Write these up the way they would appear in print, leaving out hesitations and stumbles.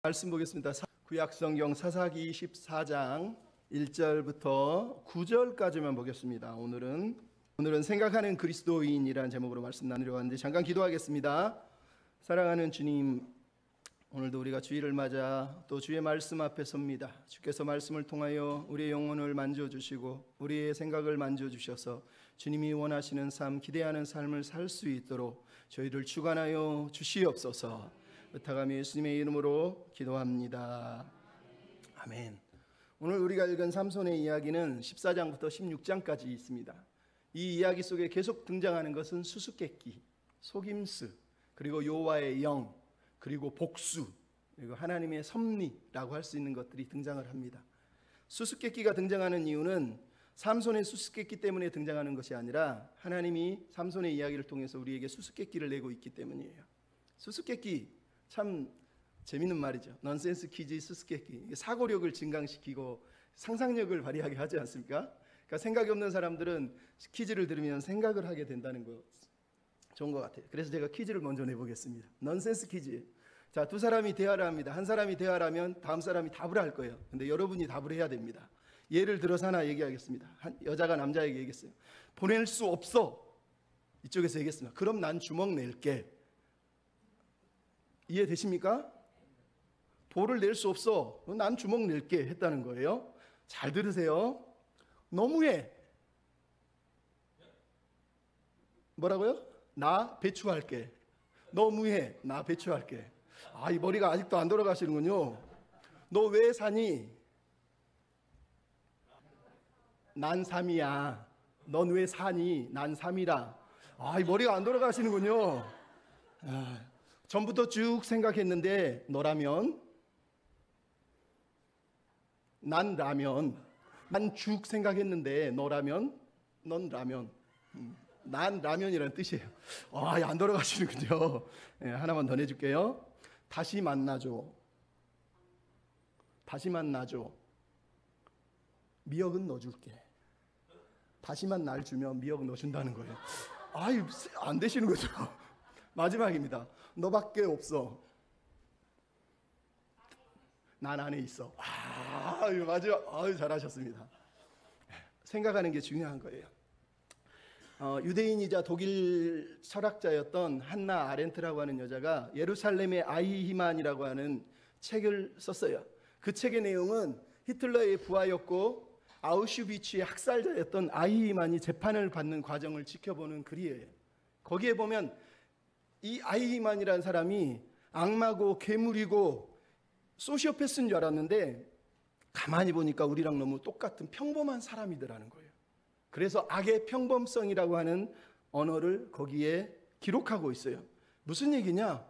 말씀 보겠습니다. 구약성경 사사기 14장 1절부터 9절까지만 보겠습니다. 오늘은 생각하는 그리스도인이라는 제목으로 말씀 나누려고 하는데 잠깐 기도하겠습니다. 사랑하는 주님, 오늘도 우리가 주일을 맞아 또 주의 말씀 앞에 섭니다. 주께서 말씀을 통하여 우리의 영혼을 만져주시고 우리의 생각을 만져주셔서 주님이 원하시는 삶, 기대하는 삶을 살 수 있도록 저희를 주관하여 주시옵소서. 부탁하며 예수님의 이름으로 기도합니다. 아멘. 오늘 우리가 읽은 삼손의 이야기는 14장부터 16장까지 있습니다. 이 이야기 속에 계속 등장하는 것은 수수께끼, 속임수, 그리고 여호와의 영, 그리고 복수, 그리고 하나님의 섭리라고 할 수 있는 것들이 등장을 합니다. 수수께끼가 등장하는 이유는 삼손의 수수께끼 때문에 등장하는 것이 아니라 하나님이 삼손의 이야기를 통해서 우리에게 수수께끼를 내고 있기 때문이에요. 수수께끼 참 재밌는 말이죠. 넌센스 퀴즈 수수께끼. 사고력을 증강시키고 상상력을 발휘하게 하지 않습니까? 그러니까 생각이 없는 사람들은 퀴즈를 들으면 생각을 하게 된다는 거 좋은 것 같아요. 그래서 제가 퀴즈를 먼저 내보겠습니다. 넌센스 퀴즈. 자, 두 사람이 대화를 합니다. 한 사람이 대화를 하면 다음 사람이 답을 할 거예요. 근데 여러분이 답을 해야 됩니다. 예를 들어서 하나 얘기하겠습니다. 한 여자가 남자에게 얘기했어요. 보낼 수 없어. 이쪽에서 얘기했습니다. 그럼 난 주먹 낼게. 이해되십니까? 볼을 낼 수 없어. 난 주먹 낼게 했다는 거예요. 잘 들으세요. 너무해. 뭐라고요? 나 배추할게. 너무해. 나 배추할게. 아, 이 머리가 아직도 안 돌아가시는군요. 너 왜 사니? 난 3이야. 넌 왜 사니? 난 3이라. 아, 이 머리가 안 돌아가시는군요. 전부터 쭉 생각했는데 너라면, 난 라면, 난 죽 생각했는데 너라면, 넌 라면, 난 라면이라는 뜻이에요. 아, 안 돌아가시는군요. 네, 하나만 더 내줄게요. 다시 만나줘. 다시 만나줘. 미역은 넣어줄게. 다시만 날 주면 미역 넣어준다는 거예요. 아이, 안 되시는 거죠. 마지막입니다. 너밖에 없어. 난 안에 있어. 아, 마지막. 아유, 잘하셨습니다. 생각하는 게 중요한 거예요. 유대인이자 독일 철학자였던 한나 아렌트라고 하는 여자가 예루살렘의 아이히만이라고 하는 책을 썼어요. 그 책의 내용은 히틀러의 부하였고 아우슈비츠의 학살자였던 아이히만이 재판을 받는 과정을 지켜보는 글이에요. 거기에 보면 이 아이히만이라는 사람이 악마고 괴물이고 소시오패스인 줄 알았는데 가만히 보니까 우리랑 너무 똑같은 평범한 사람이더라는 거예요. 그래서 악의 평범성이라고 하는 언어를 거기에 기록하고 있어요. 무슨 얘기냐?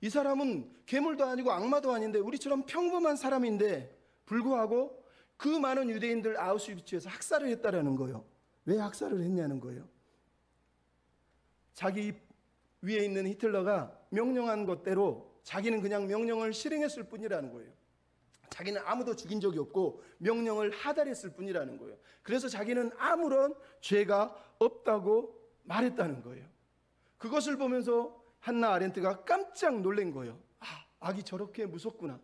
이 사람은 괴물도 아니고 악마도 아닌데 우리처럼 평범한 사람인데 불구하고 그 많은 유대인들 아우슈비츠에서 학살을 했다라는 거예요. 왜 학살을 했냐는 거예요. 자기 위에 있는 히틀러가 명령한 것대로 자기는 그냥 명령을 실행했을 뿐이라는 거예요. 자기는 아무도 죽인 적이 없고 명령을 하달했을 뿐이라는 거예요. 그래서 자기는 아무런 죄가 없다고 말했다는 거예요. 그것을 보면서 한나 아렌트가 깜짝 놀란 거예요. 아, 악이 저렇게 무섭구나.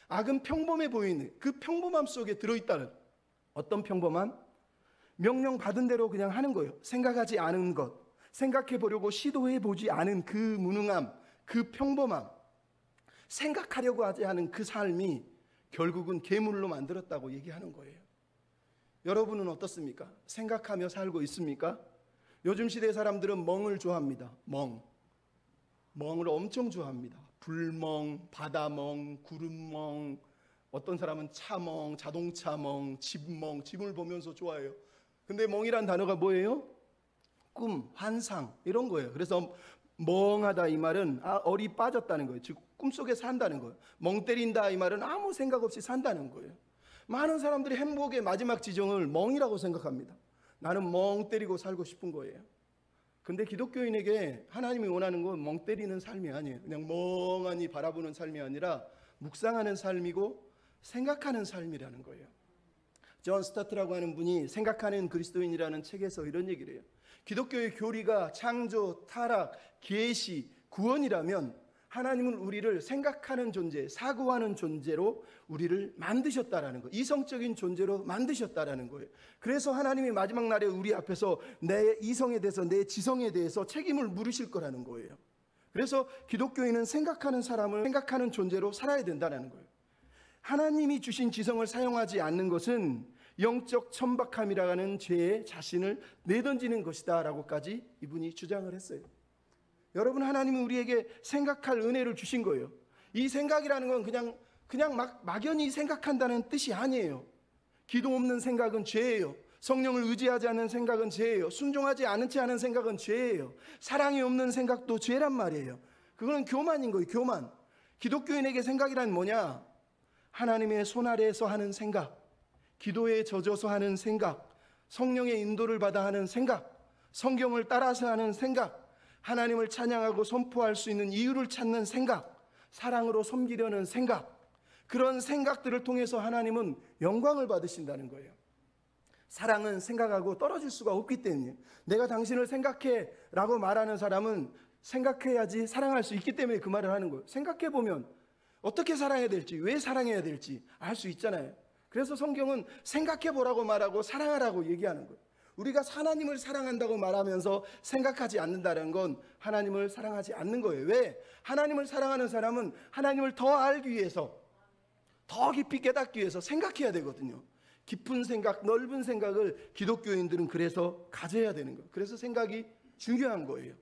악은 평범해 보이는 그 평범함 속에 들어있다는 어떤 평범함? 명령 받은 대로 그냥 하는 거예요. 생각하지 않은 것, 생각해 보려고 시도해 보지 않은 그 무능함, 그 평범함, 생각하려고 하지 않은 그 삶이 결국은 괴물로 만들었다고 얘기하는 거예요. 여러분은 어떻습니까? 생각하며 살고 있습니까? 요즘 시대 사람들은 멍을 좋아합니다. 멍을 엄청 좋아합니다. 불멍, 바다멍, 구름멍, 어떤 사람은 차멍, 자동차멍, 집멍, 집을 보면서 좋아해요. 근데 멍이란 단어가 뭐예요? 꿈, 환상 이런 거예요. 그래서 멍하다 이 말은 얼이 빠졌다는 거예요. 즉 꿈속에 산다는 거예요. 멍 때린다 이 말은 아무 생각 없이 산다는 거예요. 많은 사람들이 행복의 마지막 지정을 멍이라고 생각합니다. 나는 멍 때리고 살고 싶은 거예요. 근데 기독교인에게 하나님이 원하는 건 멍 때리는 삶이 아니에요. 그냥 멍하니 바라보는 삶이 아니라 묵상하는 삶이고 생각하는 삶이라는 거예요. 존 스타트라고 하는 분이 생각하는 그리스도인이라는 책에서 이런 얘기를 해요. 기독교의 교리가 창조, 타락, 계시, 구원이라면 하나님은 우리를 생각하는 존재, 사고하는 존재로 우리를 만드셨다라는 거예요. 이성적인 존재로 만드셨다라는 거예요. 그래서 하나님이 마지막 날에 우리 앞에서 내 이성에 대해서, 내 지성에 대해서 책임을 물으실 거라는 거예요. 그래서 기독교인은 생각하는 사람을 생각하는 존재로 살아야 된다는 거예요. 하나님이 주신 지성을 사용하지 않는 것은 영적 천박함이라는 죄에 자신을 내던지는 것이다 라고까지 이분이 주장을 했어요. 여러분, 하나님은 우리에게 생각할 은혜를 주신 거예요. 이 생각이라는 건 그냥 막연히 생각한다는 뜻이 아니에요. 기도 없는 생각은 죄예요. 성령을 의지하지 않는 생각은 죄예요. 순종하지 않은 채 하는 생각은 죄예요. 사랑이 없는 생각도 죄란 말이에요. 그거는 교만인 거예요. 교만. 기독교인에게 생각이란 뭐냐? 하나님의 손 아래에서 하는 생각, 기도에 젖어서 하는 생각, 성령의 인도를 받아 하는 생각, 성경을 따라서 하는 생각, 하나님을 찬양하고 선포할 수 있는 이유를 찾는 생각, 사랑으로 섬기려는 생각, 그런 생각들을 통해서 하나님은 영광을 받으신다는 거예요. 사랑은 생각하고 떨어질 수가 없기 때문에, 내가 당신을 생각해 라고 말하는 사람은 생각해야지 사랑할 수 있기 때문에 그 말을 하는 거예요. 생각해보면 어떻게 사랑해야 될지, 왜 사랑해야 될지 알 수 있잖아요. 그래서 성경은 생각해보라고 말하고 사랑하라고 얘기하는 거예요. 우리가 하나님을 사랑한다고 말하면서 생각하지 않는다는 건 하나님을 사랑하지 않는 거예요. 왜? 하나님을 사랑하는 사람은 하나님을 더 알기 위해서, 더 깊이 깨닫기 위해서 생각해야 되거든요. 깊은 생각, 넓은 생각을 기독교인들은 그래서 가져야 되는 거예요. 그래서 생각이 중요한 거예요.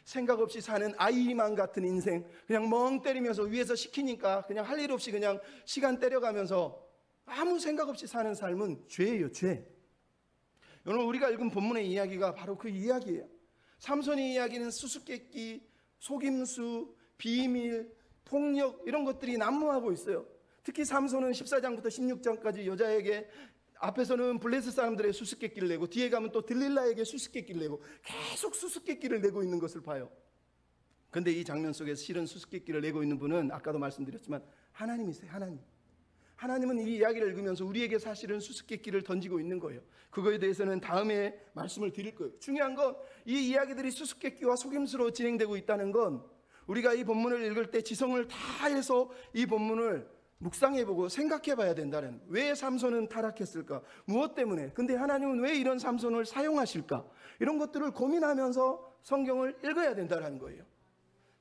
생각 없이 사는 아이만 같은 인생, 그냥 멍 때리면서 위에서 시키니까 그냥 할 일 없이 그냥 시간 때려가면서 아무 생각 없이 사는 삶은 죄예요, 죄. 오늘 우리가 읽은 본문의 이야기가 바로 그 이야기예요. 삼손의 이야기는 수수께끼, 속임수, 비밀, 폭력 이런 것들이 난무하고 있어요. 특히 삼손은 14장부터 16장까지 여자에게 앞에서는 블레셋 사람들의 수수께끼를 내고 뒤에 가면 또 들릴라에게 수수께끼를 내고 계속 수수께끼를 내고 있는 것을 봐요. 그런데 이 장면 속에서 실은 수수께끼를 내고 있는 분은 아까도 말씀드렸지만 하나님이세요. 하나님은 이 이야기를 읽으면서 우리에게 사실은 수수께끼를 던지고 있는 거예요. 그거에 대해서는 다음에 말씀을 드릴 거예요. 중요한 건 이 이야기들이 수수께끼와 속임수로 진행되고 있다는 건 우리가 이 본문을 읽을 때 지성을 다해서 이 본문을 묵상해보고 생각해봐야 된다는, 왜 삼손은 타락했을까? 무엇 때문에? 근데 하나님은 왜 이런 삼손을 사용하실까? 이런 것들을 고민하면서 성경을 읽어야 된다는 거예요.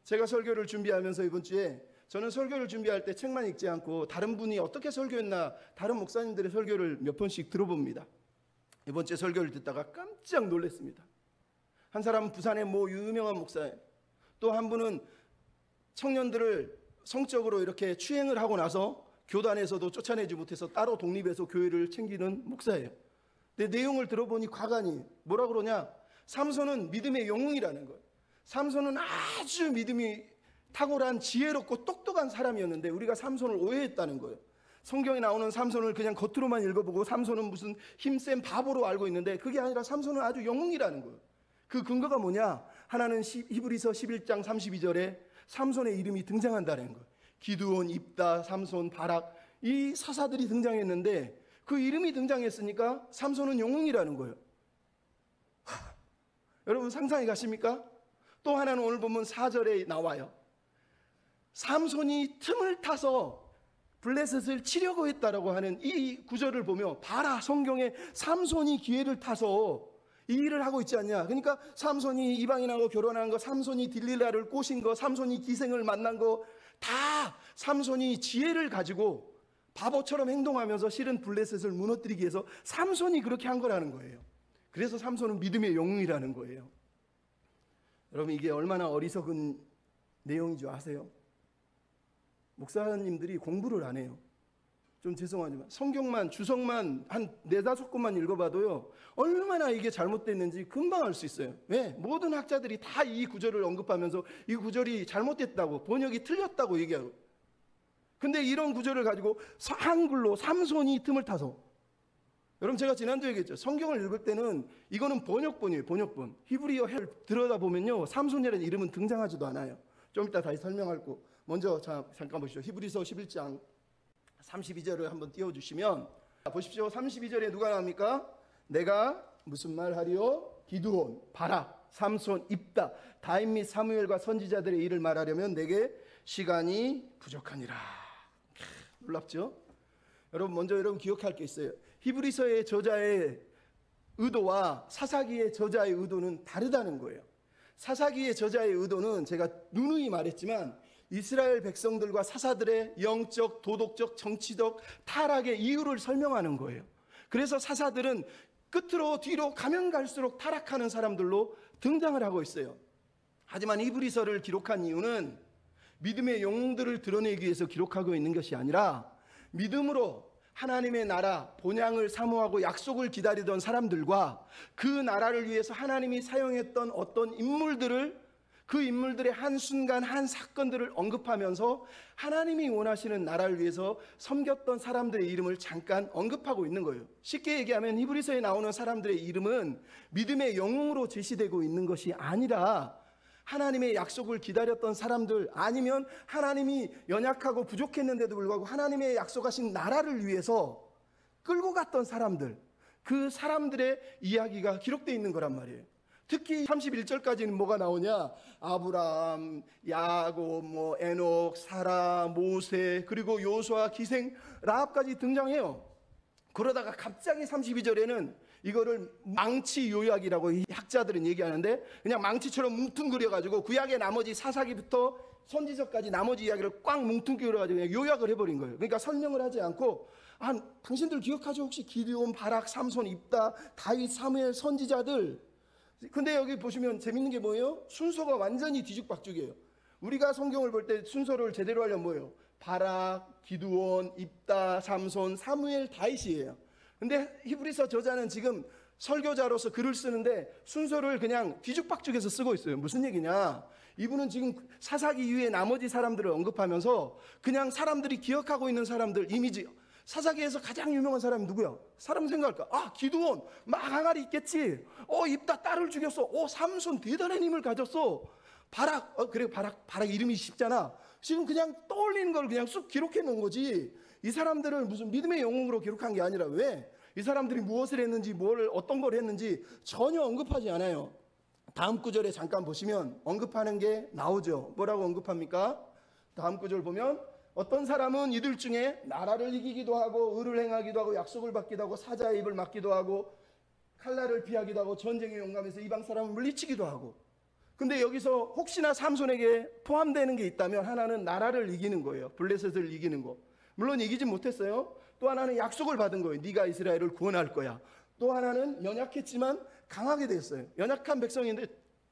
제가 설교를 준비하면서 이번 주에, 저는 설교를 준비할 때 책만 읽지 않고 다른 분이 어떻게 설교했나 다른 목사님들의 설교를 몇 번씩 들어봅니다. 이번 주에 설교를 듣다가 깜짝 놀랐습니다. 한 사람은 부산의 모 유명한 목사예요. 또 한 분은 청년들을 성적으로 이렇게 추행을 하고 나서 교단에서도 쫓아내지 못해서 따로 독립해서 교회를 챙기는 목사예요. 근데 내용을 들어보니 과간이 뭐라 그러냐? 삼손은 믿음의 영웅이라는 거예요. 삼손은 아주 믿음이 탁월한 지혜롭고 똑똑한 사람이었는데 우리가 삼손을 오해했다는 거예요. 성경에 나오는 삼손을 그냥 겉으로만 읽어보고 삼손은 무슨 힘센 바보로 알고 있는데 그게 아니라 삼손은 아주 영웅이라는 거예요. 그 근거가 뭐냐? 하나는 히브리서 11장 32절에 삼손의 이름이 등장한다는 거예요. 기드온, 입다, 삼손, 바락, 이 사사들이 등장했는데 그 이름이 등장했으니까 삼손은 영웅이라는 거예요. 여러분 상상이 가십니까? 또 하나는 오늘 보면 4절에 나와요. 삼손이 틈을 타서 블레셋을 치려고 했다라고 하는 이 구절을 보며 봐라, 성경에 삼손이 기회를 타서 이 일을 하고 있지 않냐. 그러니까 삼손이 이방인하고 결혼한 거, 삼손이 딜릴라를 꼬신 거, 삼손이 기생을 만난 거, 다 삼손이 지혜를 가지고 바보처럼 행동하면서 실은 블레셋을 무너뜨리기 위해서 삼손이 그렇게 한 거라는 거예요. 그래서 삼손은 믿음의 영웅이라는 거예요. 여러분 이게 얼마나 어리석은 내용인 줄 아세요? 목사님들이 공부를 안 해요. 좀 죄송하지만 성경만 주석만 한 4-5권만 읽어봐도요 얼마나 이게 잘못됐는지 금방 알 수 있어요. 왜? 모든 학자들이 다 이 구절을 언급하면서 이 구절이 잘못됐다고, 번역이 틀렸다고 얘기하고, 근데 이런 구절을 가지고 한글로 삼손이 틈을 타서, 여러분 제가 지난주에 얘기했죠. 성경을 읽을 때는 이거는 번역본이에요. 번역본. 히브리어 들여다보면요 삼손이라는 이름은 등장하지도 않아요. 좀 이따 다시 설명할 거. 먼저 잠깐 보시죠. 히브리서 11장 32절을 한번 띄워주시면 보십시오. 32절에 누가 나옵니까? 내가 무슨 말 하리요? 기드온, 바락, 삼손, 입다, 다윗 및 사무엘과 선지자들의 일을 말하려면 내게 시간이 부족하니라. 놀랍죠? 여러분, 먼저 여러분 기억할 게 있어요. 히브리서의 저자의 의도와 사사기의 저자의 의도는 다르다는 거예요. 사사기의 저자의 의도는 제가 누누이 말했지만 이스라엘 백성들과 사사들의 영적, 도덕적, 정치적 타락의 이유를 설명하는 거예요. 그래서 사사들은 끝으로 뒤로 가면 갈수록 타락하는 사람들로 등장을 하고 있어요. 하지만 히브리서를 기록한 이유는 믿음의 영웅들을 드러내기 위해서 기록하고 있는 것이 아니라 믿음으로 하나님의 나라, 본향을 사모하고 약속을 기다리던 사람들과 그 나라를 위해서 하나님이 사용했던 어떤 인물들을, 그 인물들의 한순간 한 사건들을 언급하면서 하나님이 원하시는 나라를 위해서 섬겼던 사람들의 이름을 잠깐 언급하고 있는 거예요. 쉽게 얘기하면 히브리서에 나오는 사람들의 이름은 믿음의 영웅으로 제시되고 있는 것이 아니라 하나님의 약속을 기다렸던 사람들, 아니면 하나님이 연약하고 부족했는데도 불구하고 하나님의 약속하신 나라를 위해서 끌고 갔던 사람들, 그 사람들의 이야기가 기록되어 있는 거란 말이에요. 특히 31절까지는 뭐가 나오냐? 아브라함, 야곱, 에녹, 사라, 모세, 그리고 요수아, 기생, 라합까지 등장해요. 그러다가 갑자기 32절에는 이거를 망치 요약이라고 학자들은 얘기하는데, 그냥 망치처럼 뭉뚱그려가지고 구약의 나머지 사사기부터 선지서까지 나머지 이야기를 꽉 뭉뚱그려가지고 그냥 요약을 해버린 거예요. 그러니까 설명을 하지 않고, 당신들 기억하죠? 혹시 기드온, 바락, 삼손, 입다, 다윗, 사무엘, 선지자들. 근데 여기 보시면 재밌는 게 뭐예요? 순서가 완전히 뒤죽박죽이에요. 우리가 성경을 볼 때 순서를 제대로 하려면 뭐예요? 바락, 기드온, 입다, 삼손, 사무엘, 다윗이에요. 근데 히브리서 저자는 지금 설교자로서 글을 쓰는데 순서를 그냥 뒤죽박죽해서 쓰고 있어요. 무슨 얘기냐? 이분은 지금 사사기 이후에 나머지 사람들을 언급하면서 그냥 사람들이 기억하고 있는 사람들 이미지, 사사기에서 가장 유명한 사람이 누구야? 사람 생각할까? 기드온, 막 항아리 있겠지. 입다, 딸을 죽였어. 삼손 대단한 힘을 가졌어. 바락, 그래 바락 이름이 쉽잖아. 지금 그냥 떠올리는 걸 그냥 쑥 기록해 놓은 거지. 이 사람들을 무슨 믿음의 영웅으로 기록한 게 아니라, 왜? 이 사람들이 무엇을 했는지, 어떤 걸 했는지 전혀 언급하지 않아요. 다음 구절에 잠깐 보시면 언급하는 게 나오죠. 뭐라고 언급합니까? 다음 구절 보면 어떤 사람은 이들 중에 나라를 이기기도 하고 의를 행하기도 하고 약속을 받기도 하고 사자의 입을 막기도 하고 칼날을 피하기도 하고 전쟁에 용감해서 이방 사람을 물리치기도 하고. 근데 여기서 혹시나 삼손에게 포함되는 게 있다면 하나는 나라를 이기는 거예요. 블레셋을 이기는 거. 물론 이기진 못했어요. 또 하나는 약속을 받은 거예요. 네가 이스라엘을 구원할 거야. 또 하나는 연약했지만 강하게 됐어요. 연약한 백성인데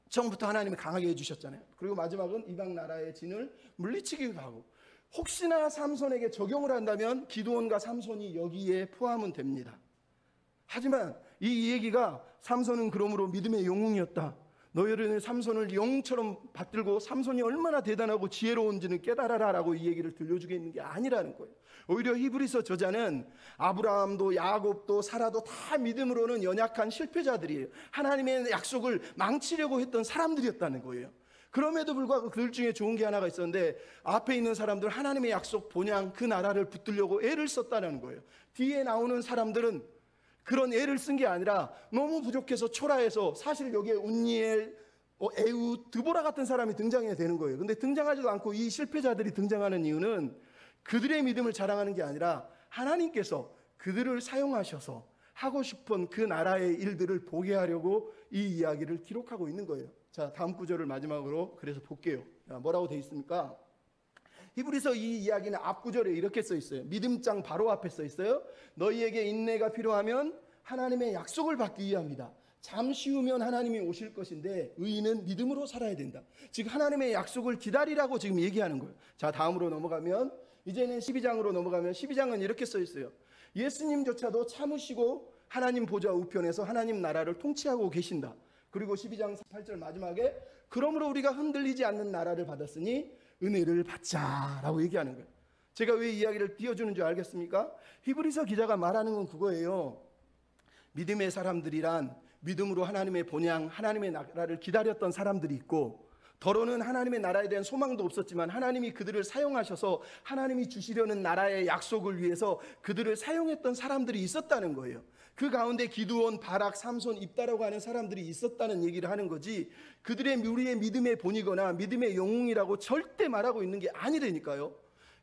처음부터 하나님이 강하게 해주셨잖아요. 그리고 마지막은 이방 나라의 진을 물리치기도 하고. 혹시나 삼손에게 적용을 한다면 기드온과 삼손이 여기에 포함은 됩니다. 하지만 이 얘기가 삼손은 그러므로 믿음의 영웅이었다, 너희는 삼손을 영웅처럼 받들고 삼손이 얼마나 대단하고 지혜로운지는 깨달아라 라고 이 얘기를 들려주게 있는 게 아니라는 거예요. 오히려 히브리서 저자는 아브라함도 야곱도 사라도 다 믿음으로는 연약한 실패자들이에요. 하나님의 약속을 망치려고 했던 사람들이었다는 거예요. 그럼에도 불구하고 그들 중에 좋은 게 하나가 있었는데, 앞에 있는 사람들 하나님의 약속 본향 그 나라를 붙들려고 애를 썼다는 거예요. 뒤에 나오는 사람들은 그런 애를 쓴 게 아니라 너무 부족해서 초라해서, 사실 여기에 운니엘, 에우, 드보라 같은 사람이 등장해야 되는 거예요. 근데 등장하지도 않고 이 실패자들이 등장하는 이유는 그들의 믿음을 자랑하는 게 아니라 하나님께서 그들을 사용하셔서 하고 싶은 그 나라의 일들을 보게 하려고 이 이야기를 기록하고 있는 거예요. 자, 다음 구절을 마지막으로 그래서 볼게요. 뭐라고 돼 있습니까? 히브리서 이 이야기는 앞 구절에 이렇게 써 있어요. 믿음장 바로 앞에 써 있어요. 너희에게 인내가 필요하면 하나님의 약속을 받기 위함이다. 잠시 후면 하나님이 오실 것인데 의인은 믿음으로 살아야 된다. 즉 하나님의 약속을 기다리라고 지금 얘기하는 거예요. 자, 다음으로 넘어가면, 이제는 12장으로 넘어가면 12장은 이렇게 써 있어요. 예수님조차도 참으시고 하나님 보좌 우편에서 하나님 나라를 통치하고 계신다. 그리고 12장 8절 마지막에 그러므로 우리가 흔들리지 않는 나라를 받았으니 은혜를 받자라고 얘기하는 거예요. 제가 왜 이야기를 띄워주는 줄 알겠습니까? 히브리서 기자가 말하는 건 그거예요. 믿음의 사람들이란 믿음으로 하나님의 본향, 하나님의 나라를 기다렸던 사람들이 있고, 더러는 하나님의 나라에 대한 소망도 없었지만 하나님이 그들을 사용하셔서 하나님이 주시려는 나라의 약속을 위해서 그들을 사용했던 사람들이 있었다는 거예요. 그 가운데 기드온, 바락, 삼손, 입다라고 하는 사람들이 있었다는 얘기를 하는 거지, 그들의 우리의 믿음의 본이거나 믿음의 영웅이라고 절대 말하고 있는 게 아니라니까요.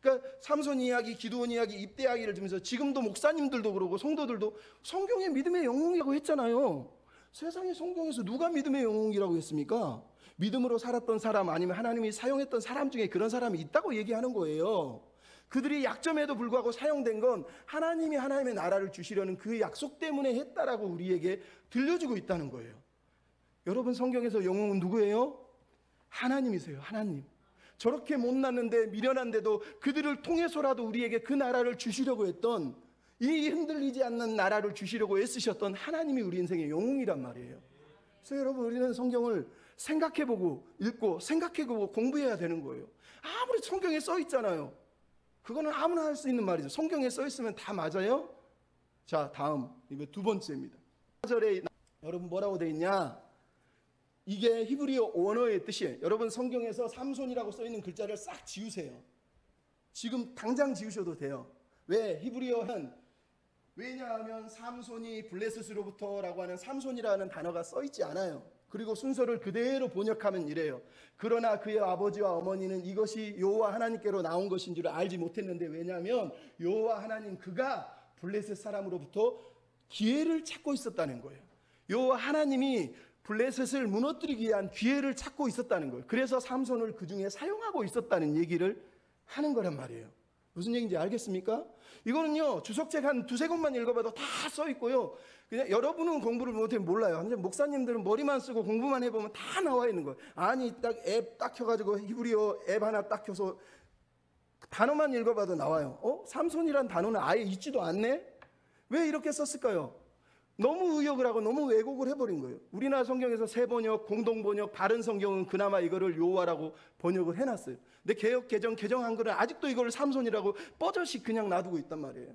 그러니까 삼손 이야기, 기드온 이야기, 입대 이야기를 들으면서 지금도 목사님들도 그러고 성도들도 성경의 믿음의 영웅이라고 했잖아요. 세상의 성경에서 누가 믿음의 영웅이라고 했습니까? 믿음으로 살았던 사람, 아니면 하나님이 사용했던 사람 중에 그런 사람이 있다고 얘기하는 거예요. 그들이 약점에도 불구하고 사용된 건 하나님이 하나님의 나라를 주시려는 그 약속 때문에 했다라고 우리에게 들려주고 있다는 거예요. 여러분, 성경에서 영웅은 누구예요? 하나님이세요. 하나님. 저렇게 못났는데 미련한데도 그들을 통해서라도 우리에게 그 나라를 주시려고 했던, 이 흔들리지 않는 나라를 주시려고 애쓰셨던 하나님이 우리 인생의 영웅이란 말이에요. 그래서 여러분, 우리는 성경을 생각해보고 읽고 생각해보고 공부해야 되는 거예요. 아무리 성경에 써 있잖아요. 그거는 아무나 할 수 있는 말이죠. 성경에 써 있으면 다 맞아요? 자, 다음, 이거 두 번째입니다. 4절에 여러분 뭐라고 돼 있냐? 이게 히브리어 원어의 뜻이에요. 여러분, 성경에서 삼손이라고 써 있는 글자를 싹 지우세요. 지금 당장 지우셔도 돼요. 왜? 히브리어는, 왜냐하면 삼손이 블레셋으로부터라고 하는 삼손이라는 단어가 써 있지 않아요. 그리고 순서를 그대로 번역하면 이래요. 그러나 그의 아버지와 어머니는 이것이 여호와 하나님께로 나온 것인 줄 알지 못했는데, 왜냐하면 여호와 하나님, 그가 블레셋 사람으로부터 기회를 찾고 있었다는 거예요. 여호와 하나님이 블레셋을 무너뜨리기 위한 기회를 찾고 있었다는 거예요. 그래서 삼손을 그 중에 사용하고 있었다는 얘기를 하는 거란 말이에요. 무슨 얘기인지 알겠습니까? 이거는요, 주석책 한 두세 권만 읽어봐도 다 써 있고요. 그냥 여러분은 공부를 못하면 몰라요. 근데 목사님들은 머리만 쓰고 공부만 해보면 다 나와 있는 거예요. 아니, 딱 앱 딱 켜가지고 히브리어 앱 하나 딱 켜서 단어만 읽어봐도 나와요. 삼손이란 단어는 아예 있지도 않네? 왜 이렇게 썼을까요? 너무 의역을 하고 너무 왜곡을 해버린 거예요. 우리나라 성경에서 새번역, 공동번역, 바른 성경은 그나마 이거를 여호와라고 번역을 해놨어요. 근데 개역 개정 한글은 아직도 이걸 삼손이라고 뻐젓이 그냥 놔두고 있단 말이에요.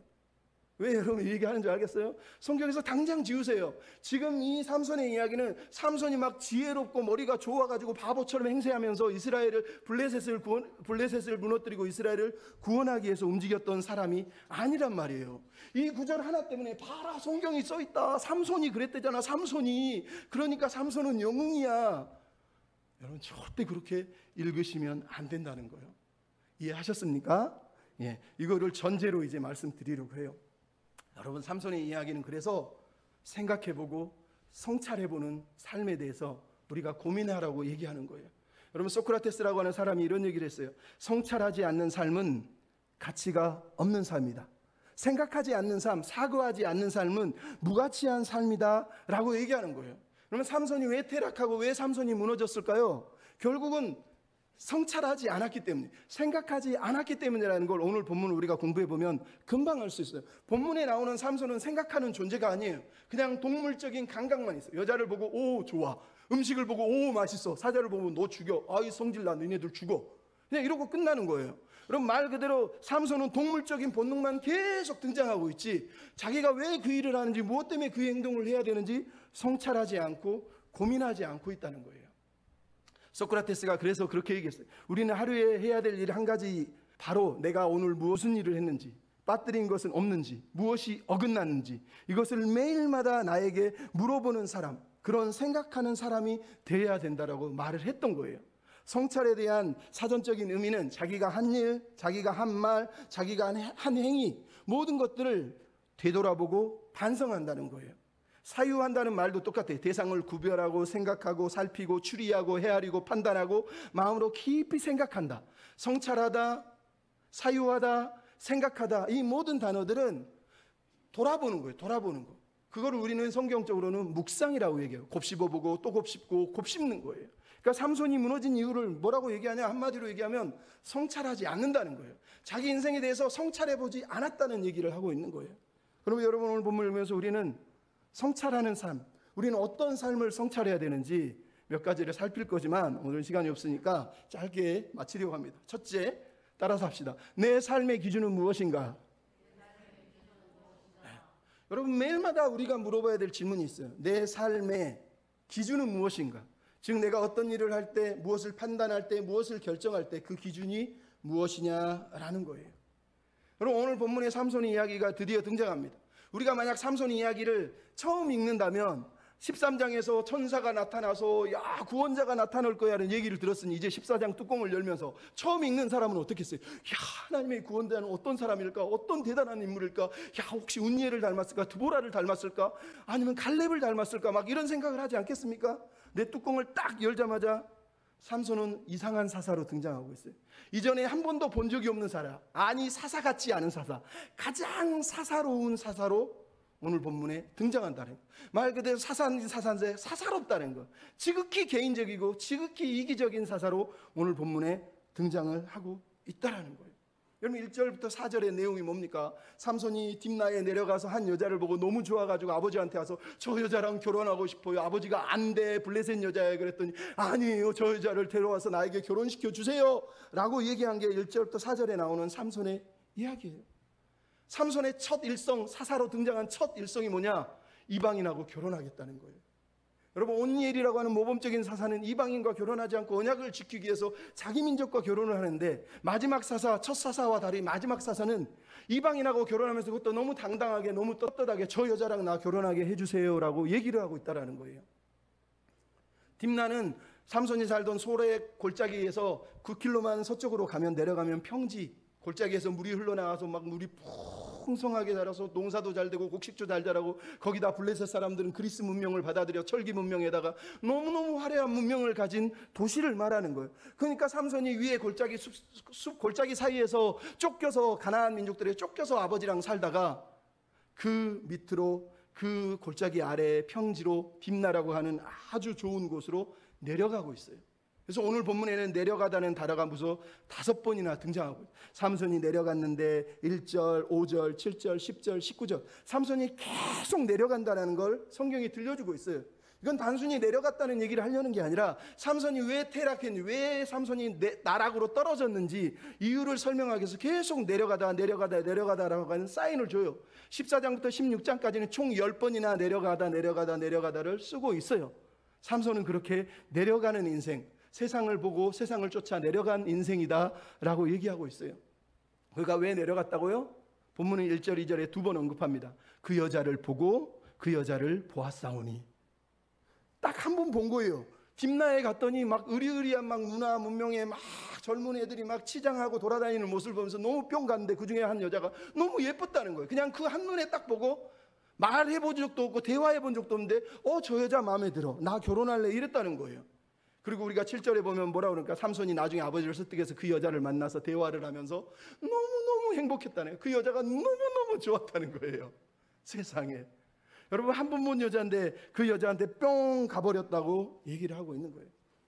왜 여러분 얘기하는 줄 알겠어요? 성경에서 당장 지우세요. 지금 이 삼손의 이야기는 삼손이 막 지혜롭고 머리가 좋아가지고 바보처럼 행세하면서 블레셋을 무너뜨리고 이스라엘을 구원하기 위해서 움직였던 사람이 아니란 말이에요. 이 구절 하나 때문에 봐라, 성경이 써있다, 삼손이 그랬대잖아, 삼손이. 그러니까 삼손은 영웅이야. 여러분, 절대 그렇게 읽으시면 안 된다는 거예요. 이해하셨습니까? 예, 이거를 전제로 이제 말씀드리려고 해요. 여러분, 삼손의 이야기는 그래서 생각해보고 성찰해보는 삶에 대해서 우리가 고민하라고 얘기하는 거예요. 여러분, 소크라테스라고 하는 사람이 이런 얘기를 했어요. 성찰하지 않는 삶은 가치가 없는 삶이다. 생각하지 않는 삶, 사고하지 않는 삶은 무가치한 삶이다 라고 얘기하는 거예요. 그러면 삼손이 왜 퇴락하고 왜 삼손이 무너졌을까요? 결국은 성찰하지 않았기 때문에, 생각하지 않았기 때문이라는 걸 오늘 본문을 우리가 공부해보면 금방 알 수 있어요. 본문에 나오는 삼손은 생각하는 존재가 아니에요. 그냥 동물적인 감각만 있어요. 여자를 보고 오 좋아, 음식을 보고 오 맛있어, 사자를 보면 너 죽여, 아이 성질나, 너네들 죽어, 그냥 이러고 끝나는 거예요. 그럼 말 그대로 삼손은 동물적인 본능만 계속 등장하고 있지, 자기가 왜 그 일을 하는지, 무엇 때문에 그 행동을 해야 되는지 성찰하지 않고 고민하지 않고 있다는 거예요. 소크라테스가 그래서 그렇게 얘기했어요. 우리는 하루에 해야 될 일 한 가지, 바로 내가 오늘 무슨 일을 했는지, 빠뜨린 것은 없는지, 무엇이 어긋났는지, 이것을 매일마다 나에게 물어보는 사람, 그런 생각하는 사람이 되어야 된다라고 말을 했던 거예요. 성찰에 대한 사전적인 의미는 자기가 한 일, 자기가 한 말, 자기가 한 행위, 모든 것들을 되돌아보고 반성한다는 거예요. 사유한다는 말도 똑같아요. 대상을 구별하고 생각하고 살피고 추리하고 헤아리고 판단하고 마음으로 깊이 생각한다. 성찰하다, 사유하다, 생각하다, 이 모든 단어들은 돌아보는 거예요. 돌아보는 거. 그거를 우리는 성경적으로는 묵상이라고 얘기해요. 곱씹어보고 또 곱씹고 곱씹는 거예요. 그러니까 삼손이 무너진 이유를 뭐라고 얘기하냐? 한마디로 얘기하면 성찰하지 않는다는 거예요. 자기 인생에 대해서 성찰해보지 않았다는 얘기를 하고 있는 거예요. 그러면 여러분, 오늘 본문을 읽으면서 우리는 성찰하는 삶, 우리는 어떤 삶을 성찰해야 되는지 몇 가지를 살필 거지만 오늘 시간이 없으니까 짧게 마치려고 합니다. 첫째, 따라서 합시다. 내 삶의 기준은 무엇인가? 여러분, 매일마다 우리가 물어봐야 될 질문이 있어요. 내 삶의 기준은 무엇인가? 즉 내가 어떤 일을 할 때, 무엇을 판단할 때, 무엇을 결정할 때 그 기준이 무엇이냐라는 거예요. 여러분, 오늘 본문의 삼손의 이야기가 드디어 등장합니다. 우리가 만약 삼손 이야기를 처음 읽는다면 13장에서 천사가 나타나서 야 구원자가 나타날 거야 라는 얘기를 들었으니 이제 14장 뚜껑을 열면서 처음 읽는 사람은 어떻게 했어요? 야 하나님의 구원자는 어떤 사람일까? 어떤 대단한 인물일까? 야 혹시 운니엘을 닮았을까? 드보라를 닮았을까? 아니면 갈렙을 닮았을까? 막 이런 생각을 하지 않겠습니까? 내 뚜껑을 딱 열자마자 삼손은 이상한 사사로 등장하고 있어요. 이전에 한 번도 본 적이 없는 사사, 아니 사사 같지 않은 사사, 가장 사사로운 사사로 오늘 본문에 등장한다는 거. 말 그대로 사사인데 사사롭다는 거. 지극히 개인적이고 지극히 이기적인 사사로 오늘 본문에 등장을 하고 있다는 거예요. 여러분 1절부터 4절의 내용이 뭡니까? 삼손이 딥나에 내려가서 한 여자를 보고 너무 좋아가지고 아버지한테 와서 저 여자랑 결혼하고 싶어요. 아버지가 안 돼, 블레셋 여자야. 그랬더니 아니에요, 저 여자를 데려와서 나에게 결혼시켜 주세요 라고 얘기한 게 1절부터 4절에 나오는 삼손의 이야기예요. 삼손의 첫 일성, 사사로 등장한 첫 일성이 뭐냐? 이방인하고 결혼하겠다는 거예요. 여러분 온니엘이라고 하는 모범적인 사사는 이방인과 결혼하지 않고 언약을 지키기 위해서 자기 민족과 결혼을 하는데, 마지막 사사, 첫 사사와 달리 마지막 사사는 이방인하고 결혼하면서 그것도 너무 당당하게, 너무 떳떳하게 저 여자랑 나 결혼하게 해주세요 라고 얘기를 하고 있다는 거예요. 딥나는 삼손이 살던 소레 골짜기에서 9km만 서쪽으로 내려가면 평지, 골짜기에서 물이 흘러나와서 막 물이 풍성하게 자라서 농사도 잘 되고 곡식도 잘 자라고, 거기다 블레셋 사람들은 그리스 문명을 받아들여 철기 문명에다가 너무너무 화려한 문명을 가진 도시를 말하는 거예요. 그러니까 삼손이 위에 골짜기 숲 골짜기 사이에서 쫓겨서, 가나안 민족들에 쫓겨서 아버지랑 살다가 그 밑으로, 그 골짜기 아래의 평지로 딥나라고 하는 아주 좋은 곳으로 내려가고 있어요. 그래서 오늘 본문에는 내려가다는 단어가 무려 5번이나 등장하고 있어요. 삼손이 내려갔는데 1절, 5절, 7절, 10절, 19절 삼손이 계속 내려간다는 걸 성경이 들려주고 있어요. 이건 단순히 내려갔다는 얘기를 하려는 게 아니라 삼손이 왜 퇴락했는지, 왜 삼손이 나락으로 떨어졌는지 이유를 설명하기 위해서 계속 내려가다라고 하는 사인을 줘요. 14장부터 16장까지는 총 10번이나 내려가다를 쓰고 있어요. 삼손은 그렇게 내려가는 인생, 세상을 보고 세상을 쫓아 내려간 인생이다 라고 얘기하고 있어요. 그가 왜 내려갔다고요? 본문은 1절 2절에 2번 언급합니다. 그 여자를 보고 그 여자를 보았사오니. 딱 한 번 본 거예요. 딥나에 갔더니 막 으리으리한 막 문화 문명에 막 젊은 애들이 막 치장하고 돌아다니는 모습을 보면서 너무 뿅 갔는데, 그 중에 한 여자가 너무 예뻤다는 거예요. 그냥 그 한눈에 딱 보고 말해본 적도 없고 대화해본 적도 없는데 저 여자 마음에 들어, 나 결혼할래 이랬다는 거예요. 그리고 우리가 7절에 보면 뭐라 그러니까 삼손이 나중에 아버지를 설득해서 그 여자를 만나서 대화를 하면서 너무너무 행복했다는 거예요. 그 여자가 너무너무 좋았다는 거예요. 세상에. 여러분 한 번 본 여자인데 그 여자한테 뿅 가버렸다고 얘기를 하고 있는 거예요.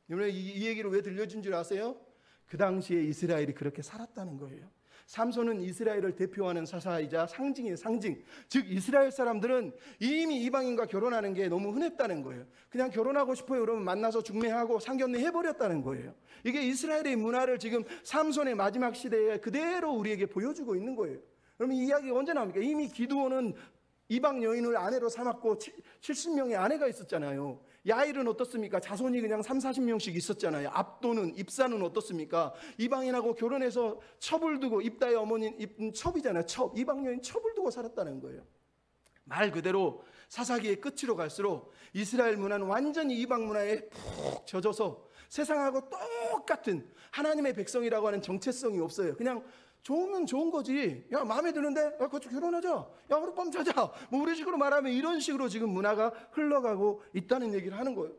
여러분 이 얘기를 왜 들려준 줄 아세요? 그 당시에 이스라엘이 그렇게 살았다는 거예요. 삼손은 이스라엘을 대표하는 사사이자 상징이에요. 상징. 즉 이스라엘 사람들은 이미 이방인과 결혼하는 게 너무 흔했다는 거예요. 그냥 결혼하고 싶어요 그러면 만나서 중매하고 상견례 해버렸다는 거예요. 이게 이스라엘의 문화를 지금 삼손의 마지막 시대에 그대로 우리에게 보여주고 있는 거예요. 그러면 이 이야기가 언제 나옵니까? 이미 기드온은 이방 여인을 아내로 삼았고 70명의 아내가 있었잖아요. 야일은 어떻습니까? 자손이 그냥 30-40명씩 있었잖아요. 압도는, 입사는 어떻습니까? 이방인하고 결혼해서 첩을 두고, 입다의 어머니는 첩이잖아요. 첩, 이방 여인 첩을 두고 살았다는 거예요. 말 그대로 사사기의 끝으로 갈수록 이스라엘 문화는 완전히 이방 문화에 푹 젖어서 세상하고 똑같은 하나님의 백성이라고 하는 정체성이 없어요. 그냥 좋으면 좋은 거지. 야 마음에 드는데 야 같이 결혼하자. 야 하룻밤 자자. 뭐 우리 식으로 말하면 이런 식으로 지금 문화가 흘러가고 있다는 얘기를 하는 거예요.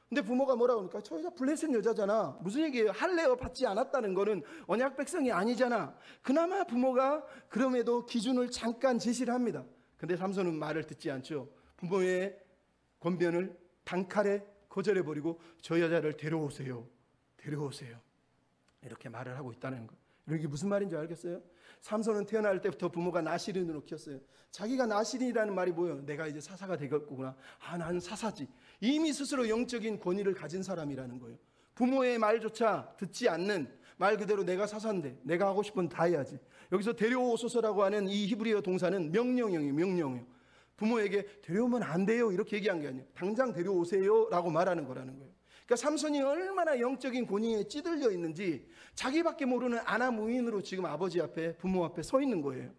근데 부모가 뭐라고 하니까 저 여자 블레셋 여자잖아. 무슨 얘기예요? 할례어 받지 않았다는 거는 언약 백성이 아니잖아. 그나마 부모가 그럼에도 기준을 잠깐 제시를 합니다. 근데 삼손은 말을 듣지 않죠. 부모의 권변을 단칼에 거절해버리고 저 여자를 데려오세요. 이렇게 말을 하고 있다는 거예요. 이게 무슨 말인지 알겠어요? 삼손은 태어날 때부터 부모가 나시린으로 키웠어요. 자기가 나시린이라는 말이 뭐예요? 내가 이제 사사가 되겠구나. 난 사사지. 이미 스스로 영적인 권위를 가진 사람이라는 거예요. 부모의 말조차 듣지 않는, 말 그대로 내가 사사인데 내가 하고 싶은 다 해야지. 여기서 데려오소서라고 하는 이 히브리어 동사는 명령이에요. 부모에게 데려오면 안 돼요 이렇게 얘기한 게 아니에요. 당장 데려오세요 라고 말하는 거라는 거예요. 그러니까 삼손이 얼마나 영적인 권위에 찌들려 있는지 자기밖에 모르는 아나무인으로 지금 아버지 앞에, 부모 앞에 서 있는 거예요.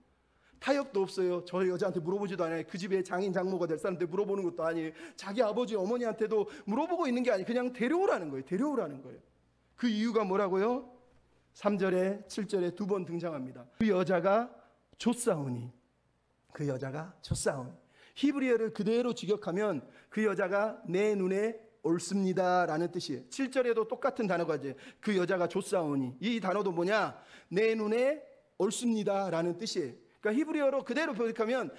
타협도 없어요. 저 여자한테 물어보지도 않아요. 그 집에 장인 장모가 될 사람한테 물어보는 것도 아니에요. 자기 아버지 어머니한테도 물어보고 있는 게 아니에요. 그냥 데려오라는 거예요. 데려오라는 거예요. 그 이유가 뭐라고요? 3절에 7절에 두 번 등장합니다. 그 여자가 좇사오니, 그 여자가 좇사오니. 히브리어를 그대로 직역하면 그 여자가 내 눈에 옳습니다 라는 뜻이에요. 7절에도 똑같은 단어가 이제 그 여자가 좇사오니, 이 단어도 뭐냐? 내 눈에 옳습니다 라는 뜻이에요. 그러니까 히브리어로 그대로 번역하면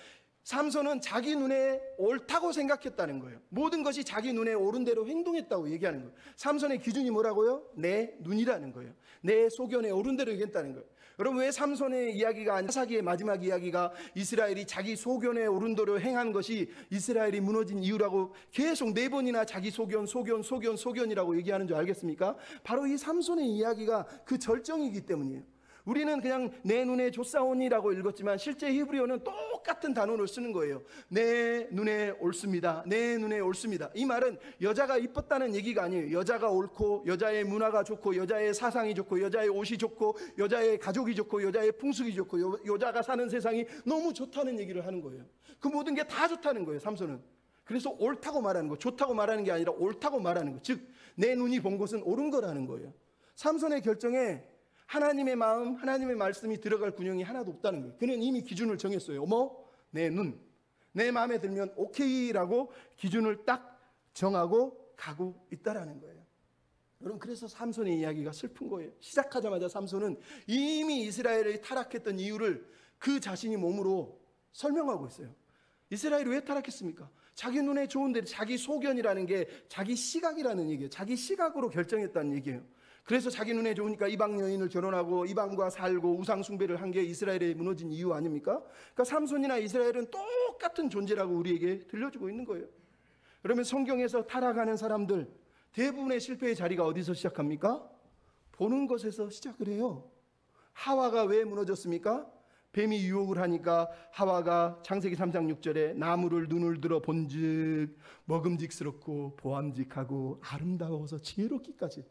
삼손은 자기 눈에 옳다고 생각했다는 거예요. 모든 것이 자기 눈에 옳은 대로 행동했다고 얘기하는 거예요. 삼손의 기준이 뭐라고요? 내 눈이라는 거예요. 내 소견에 옳은 대로 얘기했다는 거예요. 여러분, 왜 삼손의 이야기가 사사기의 마지막 이야기가 이스라엘이 자기 소견에 옳은 대로 행한 것이 이스라엘이 무너진 이유라고 계속 4번이나 자기 소견이라고 얘기하는 줄 알겠습니까? 바로 이 삼손의 이야기가 그 절정이기 때문이에요. 우리는 그냥 내 눈에 좇사오니라고 읽었지만 실제 히브리어는 똑같은 단어를 쓰는 거예요. 내 눈에 옳습니다. 내 눈에 옳습니다. 이 말은 여자가 이뻤다는 얘기가 아니에요. 여자가 옳고, 여자의 문화가 좋고, 여자의 사상이 좋고, 여자의 옷이 좋고, 여자의 가족이 좋고, 여자의 풍습이 좋고, 여자가 사는 세상이 너무 좋다는 얘기를 하는 거예요. 그 모든 게 다 좋다는 거예요, 삼손은. 그래서 옳다고 말하는 거, 좋다고 말하는 게 아니라 옳다고 말하는 거. 즉, 내 눈이 본 것은 옳은 거라는 거예요. 삼손의 결정에 하나님의 마음, 하나님의 말씀이 들어갈 군형이 하나도 없다는 거예요. 그는 이미 기준을 정했어요. 어머, 내 눈, 내 마음에 들면 오케이라고 기준을 딱 정하고 가고 있다라는 거예요. 여러분, 그래서 삼손의 이야기가 슬픈 거예요. 시작하자마자 삼손은 이미 이스라엘이 타락했던 이유를 그 자신이 몸으로 설명하고 있어요. 이스라엘이 왜 타락했습니까? 자기 눈에 좋은데, 자기 소견이라는 게 자기 시각이라는 얘기예요. 자기 시각으로 결정했다는 얘기예요. 그래서 자기 눈에 좋으니까 이방 여인을 결혼하고 이방과 살고 우상 숭배를 한 게 이스라엘이 무너진 이유 아닙니까? 그러니까 삼손이나 이스라엘은 똑같은 존재라고 우리에게 들려주고 있는 거예요. 그러면 성경에서 타락하는 사람들 대부분의 실패의 자리가 어디서 시작합니까? 보는 것에서 시작을 해요. 하와가 왜 무너졌습니까? 뱀이 유혹을 하니까 하와가 창세기 3장 6절에 나무를 눈을 들어 본즉 먹음직스럽고 보암직하고 아름다워서 지혜롭기까지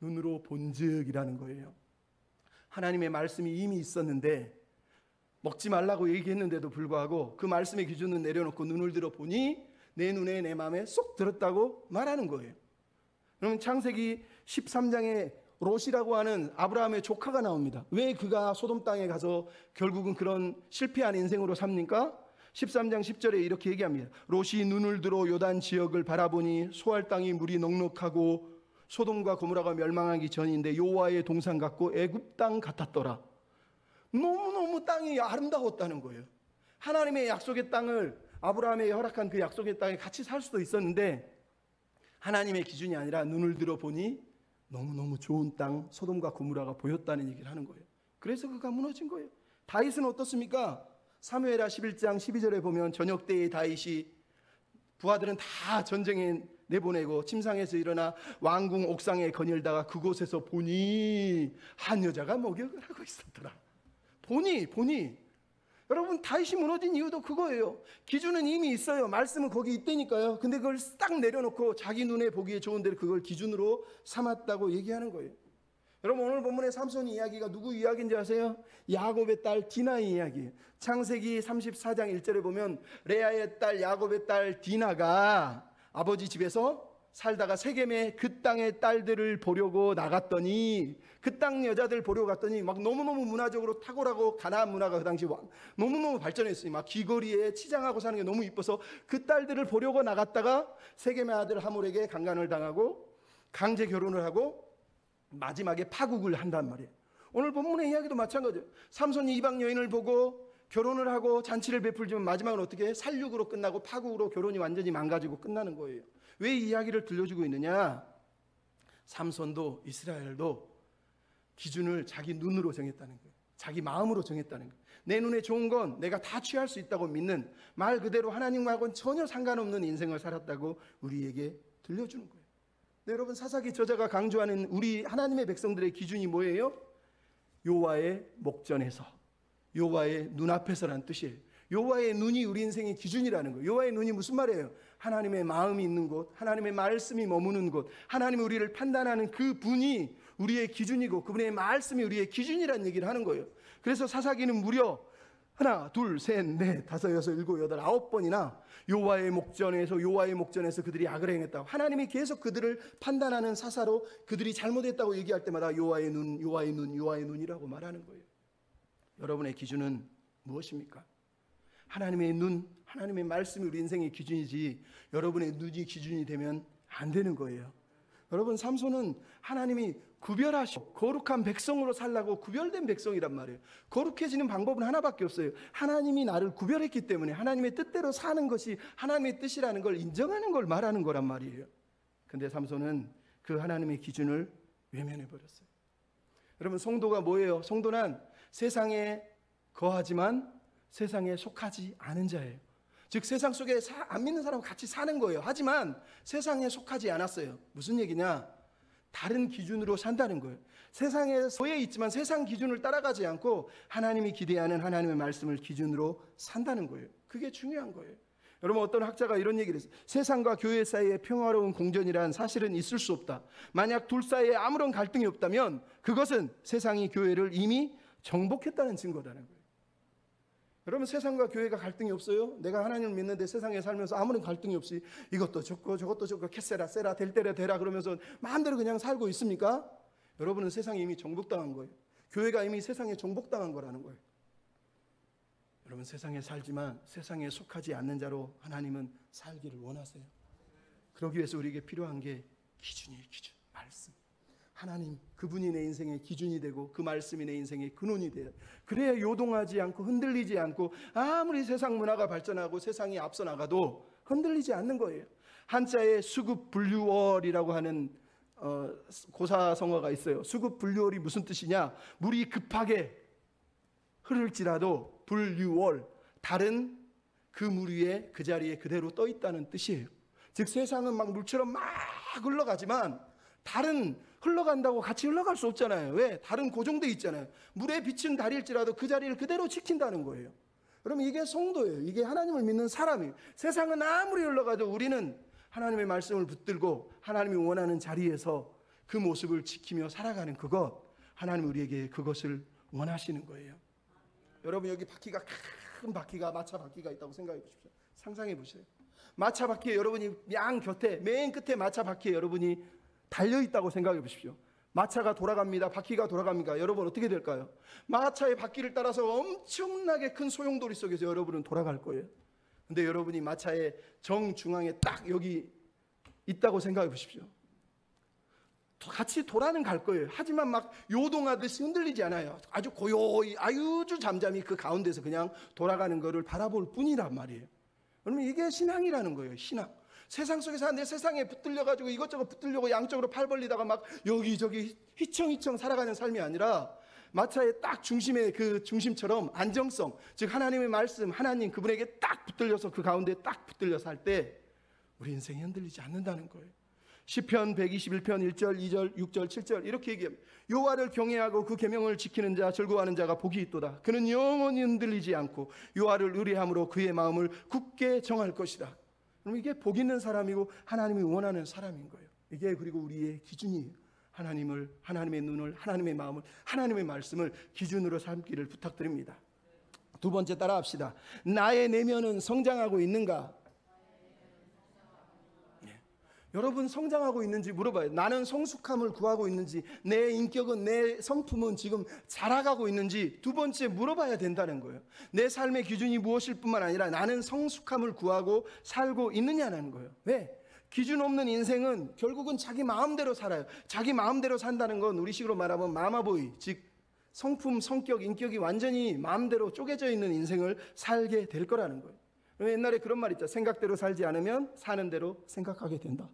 눈으로 본즉이라는 거예요. 하나님의 말씀이 이미 있었는데 먹지 말라고 얘기했는데도 불구하고 그 말씀의 기준을 내려놓고 눈을 들어 보니 내 눈에 내 마음에 쏙 들었다고 말하는 거예요. 그러면 창세기 13장에 롯이라고 하는 아브라함의 조카가 나옵니다. 왜 그가 소돔 땅에 가서 결국은 그런 실패한 인생으로 삽니까? 13장 10절에 이렇게 얘기합니다. 롯이 눈을 들어 요단 지역을 바라보니 소할 땅이 물이 넉넉하고 소돔과 고모라가 멸망하기 전인데 여호와의 동산 같고 애굽 땅 같았더라. 너무너무 땅이 아름다웠다는 거예요. 하나님의 약속의 땅을, 아브라함의 허락한 그 약속의 땅에 같이 살 수도 있었는데 하나님의 기준이 아니라 눈을 들어 보니 너무너무 좋은 땅 소돔과 고모라가 보였다는 얘기를 하는 거예요. 그래서 그가 무너진 거예요. 다윗은 어떻습니까? 사무엘하 11장 12절에 보면 저녁 때의 다윗이 부하들은 다 전쟁에 내보내고 침상에서 일어나 왕궁 옥상에 거닐다가 그곳에서 보니 한 여자가 목욕을 하고 있었더라. 보니 여러분, 다윗이 무너진 이유도 그거예요. 기준은 이미 있어요. 말씀은 거기 있다니까요. 근데 그걸 딱 내려놓고 자기 눈에 보기에 좋은 대로 그걸 기준으로 삼았다고 얘기하는 거예요. 여러분, 오늘 본문의 삼손 이야기가 누구 이야기인지 아세요? 야곱의 딸 디나의 이야기예요. 창세기 34장 1절에 보면 레아의 딸 야곱의 딸 디나가 아버지 집에서 살다가 세겜의 그 땅의 딸들을 보려고 나갔더니, 그 땅 여자들 보려고 갔더니 막 너무너무 문화적으로 탁월하고 가나안 문화가 그 당시 너무너무 발전했어요. 막 귀거리에 치장하고 사는 게 너무 이뻐서 그 딸들을 보려고 나갔다가 세겜의 아들 하몰에게 강간을 당하고 강제 결혼을 하고 마지막에 파국을 한단 말이에요. 오늘 본문의 이야기도 마찬가지예요. 삼손이 이방 여인을 보고 결혼을 하고 잔치를 베풀지만 마지막은 어떻게 해? 살육으로 끝나고 파국으로 결혼이 완전히 망가지고 끝나는 거예요. 왜 이 이야기를 들려주고 있느냐? 삼손도 이스라엘도 기준을 자기 눈으로 정했다는 거예요. 자기 마음으로 정했다는 거예요. 내 눈에 좋은 건 내가 다 취할 수 있다고 믿는, 말 그대로 하나님과는 전혀 상관없는 인생을 살았다고 우리에게 들려주는 거예요. 네, 여러분, 사사기 저자가 강조하는 우리 하나님의 백성들의 기준이 뭐예요? 여호와의 목전에서, 여호와의 눈앞에서라는 뜻이에요. 여호와의 눈이 우리 인생의 기준이라는 거예요. 여호와의 눈이 무슨 말이에요? 하나님의 마음이 있는 곳, 하나님의 말씀이 머무는 곳, 하나님이 우리를 판단하는 그 분이 우리의 기준이고 그분의 말씀이 우리의 기준이라는 얘기를 하는 거예요. 그래서 사사기는 무려 하나, 둘, 셋, 넷, 다섯, 여섯, 일곱, 여덟, 9번이나 여호와의 목전에서 그들이 악을 행했다고, 하나님이 계속 그들을 판단하는 사사로 그들이 잘못했다고 얘기할 때마다 여호와의 눈이라고 말하는 거예요. 여러분의 기준은 무엇입니까? 하나님의 눈, 하나님의 말씀이 우리 인생의 기준이지 여러분의 눈이 기준이 되면 안 되는 거예요. 여러분, 삼손은 하나님이 구별하시고 거룩한 백성으로 살라고 구별된 백성이란 말이에요. 거룩해지는 방법은 하나밖에 없어요. 하나님이 나를 구별했기 때문에 하나님의 뜻대로 사는 것이 하나님의 뜻이라는 걸 인정하는 걸 말하는 거란 말이에요. 근데 삼손은 그 하나님의 기준을 외면해 버렸어요. 여러분, 성도가 뭐예요? 성도는 세상에 거하지만 세상에 속하지 않은 자예요. 즉 세상 속에 안 믿는 사람과 같이 사는 거예요. 하지만 세상에 속하지 않았어요. 무슨 얘기냐? 다른 기준으로 산다는 거예요. 세상에 서에 있지만 세상 기준을 따라가지 않고 하나님이 기대하는 하나님의 말씀을 기준으로 산다는 거예요. 그게 중요한 거예요. 여러분, 어떤 학자가 이런 얘기를 했어요. 세상과 교회 사이에 평화로운 공존이란 사실은 있을 수 없다. 만약 둘 사이에 아무런 갈등이 없다면 그것은 세상이 교회를 이미 정복했다는 증거라는 거예요. 여러분, 세상과 교회가 갈등이 없어요? 내가 하나님을 믿는데 세상에 살면서 아무런 갈등이 없이 이것도 좋고 저것도 좋고 캐세라 세라 될 때라 되라 그러면서 마음대로 그냥 살고 있습니까? 여러분은 세상에 이미 정복당한 거예요. 교회가 이미 세상에 정복당한 거라는 거예요. 여러분, 세상에 살지만 세상에 속하지 않는 자로 하나님은 살기를 원하세요. 그러기 위해서 우리에게 필요한 게 기준이에요. 기준, 말씀. 하나님, 그분이 내 인생의 기준이 되고 그 말씀이 내 인생의 근원이 돼요. 그래야 요동하지 않고 흔들리지 않고 아무리 세상 문화가 발전하고 세상이 앞서 나가도 흔들리지 않는 거예요. 한자에 수급분류월이라고 하는 고사성어가 있어요. 수급분류월이 무슨 뜻이냐? 물이 급하게 흐를지라도 분류월, 다른 그 물 위에 그 자리에 그대로 떠 있다는 뜻이에요. 즉 세상은 막 물처럼 막 흘러가지만 다른 흘러간다고 같이 흘러갈 수 없잖아요. 왜? 다른 고정돼 있잖아요. 물에 비친 다리일지라도 그 자리를 그대로 지킨다는 거예요. 그러면 이게 성도예요. 이게 하나님을 믿는 사람이에요. 세상은 아무리 흘러가도 우리는 하나님의 말씀을 붙들고 하나님이 원하는 자리에서 그 모습을 지키며 살아가는 그것, 하나님 우리에게 그것을 원하시는 거예요. 여러분, 여기 바퀴가, 큰 바퀴가, 마차 바퀴가 있다고 생각해 보십시오. 상상해 보세요. 마차 바퀴에 여러분이 양 곁에, 맨 끝에 마차 바퀴에 여러분이 달려있다고 생각해 보십시오. 마차가 돌아갑니다. 바퀴가 돌아갑니다. 여러분 어떻게 될까요? 마차의 바퀴를 따라서 엄청나게 큰 소용돌이 속에서 여러분은 돌아갈 거예요. 근데 여러분이 마차의 정중앙에 딱 여기 있다고 생각해 보십시오. 같이 돌아는 갈 거예요. 하지만 막 요동하듯이 흔들리지 않아요. 아주 고요히, 아주 잠잠히 그 가운데서 그냥 돌아가는 것을 바라볼 뿐이란 말이에요. 그러면 이게 신앙이라는 거예요. 신앙. 세상 속에서 내 세상에 붙들려가지고 이것저것 붙들려고 양쪽으로 팔 벌리다가 막 여기저기 휘청휘청 살아가는 삶이 아니라 마차의 딱 중심에 그 중심처럼 안정성, 즉 하나님의 말씀, 하나님 그분에게 딱 붙들려서 그 가운데 딱 붙들려서 할 때 우리 인생이 흔들리지 않는다는 거예요. 시편 121편 1절, 2절, 6절, 7절 이렇게 얘기합니다. 여호와를 경외하고 그 계명을 지키는 자, 즐거워하는 자가 복이 있도다. 그는 영원히 흔들리지 않고 여호와를 의뢰함으로 그의 마음을 굳게 정할 것이다. 그럼 이게 복 있는 사람이고 하나님이 원하는 사람인 거예요. 이게 그리고 우리의 기준이에요. 하나님의 눈을, 하나님의 마음을, 하나님의 말씀을 기준으로 삼기를 부탁드립니다. 두 번째 따라합시다. 나의 내면은 성장하고 있는가? 여러분 성장하고 있는지 물어봐요. 나는 성숙함을 구하고 있는지, 내 인격은, 내 성품은 지금 자라가고 있는지 두 번째 물어봐야 된다는 거예요. 내 삶의 기준이 무엇일 뿐만 아니라 나는 성숙함을 구하고 살고 있느냐는 거예요. 왜? 기준 없는 인생은 결국은 자기 마음대로 살아요. 자기 마음대로 산다는 건 우리식으로 말하면 마마보이, 즉 성품, 성격, 인격이 완전히 마음대로 쪼개져 있는 인생을 살게 될 거라는 거예요. 옛날에 그런 말 있죠. 생각대로 살지 않으면 사는 대로 생각하게 된다.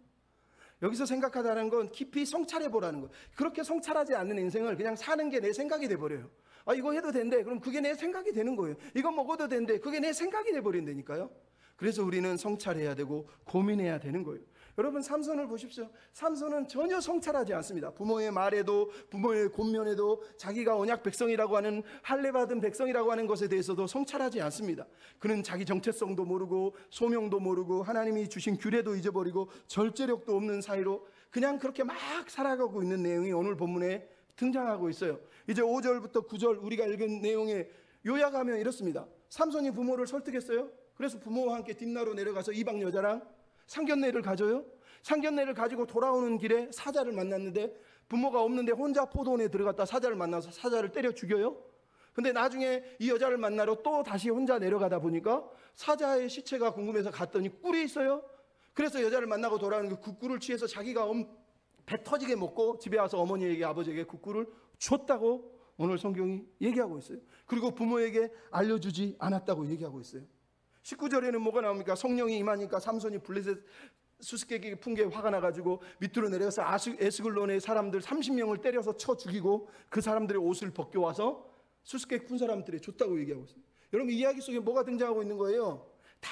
여기서 생각하다는 건 깊이 성찰해 보라는 거예요. 그렇게 성찰하지 않는 인생을 그냥 사는 게 내 생각이 돼버려요. 아, 이거 해도 된대. 그럼 그게 내 생각이 되는 거예요. 이거 먹어도 된대. 그게 내 생각이 돼버린다니까요. 그래서 우리는 성찰해야 되고 고민해야 되는 거예요. 여러분 삼손을 보십시오. 삼손은 전혀 성찰하지 않습니다. 부모의 말에도, 부모의 권면에도, 자기가 언약 백성이라고 하는, 할례받은 백성이라고 하는 것에 대해서도 성찰하지 않습니다. 그는 자기 정체성도 모르고 소명도 모르고 하나님이 주신 규례도 잊어버리고 절제력도 없는 사이로 그냥 그렇게 막 살아가고 있는 내용이 오늘 본문에 등장하고 있어요. 이제 5절부터 9절 우리가 읽은 내용에 요약하면 이렇습니다. 삼손이 부모를 설득했어요. 그래서 부모와 함께 딥나로 내려가서 이방 여자랑 상견례를 가져요. 상견례를 가지고 돌아오는 길에 사자를 만났는데 부모가 없는데 혼자 포도원에 들어갔다 사자를 만나서 사자를 때려 죽여요. 근데 나중에 이 여자를 만나러 또 다시 혼자 내려가다 보니까 사자의 시체가 궁금해서 갔더니 꿀이 있어요. 그래서 여자를 만나고 돌아오는 그 꿀을 취해서 자기가 배 터지게 먹고 집에 와서 어머니에게 아버지에게 그 꿀을 줬다고 오늘 성경이 얘기하고 있어요. 그리고 부모에게 알려주지 않았다고 얘기하고 있어요. 19절에는 뭐가 나옵니까? 성령이 임하니까 삼손이 블레셋 수수께끼 풍기에 화가 나가지고 밑으로 내려가서 에스글론의 사람들 30명을 때려서 쳐 죽이고 그 사람들의 옷을 벗겨와서 수수께끼 푼 사람들에 줬다고 얘기하고 있어요. 여러분 이 이야기 속에 뭐가 등장하고 있는 거예요? 다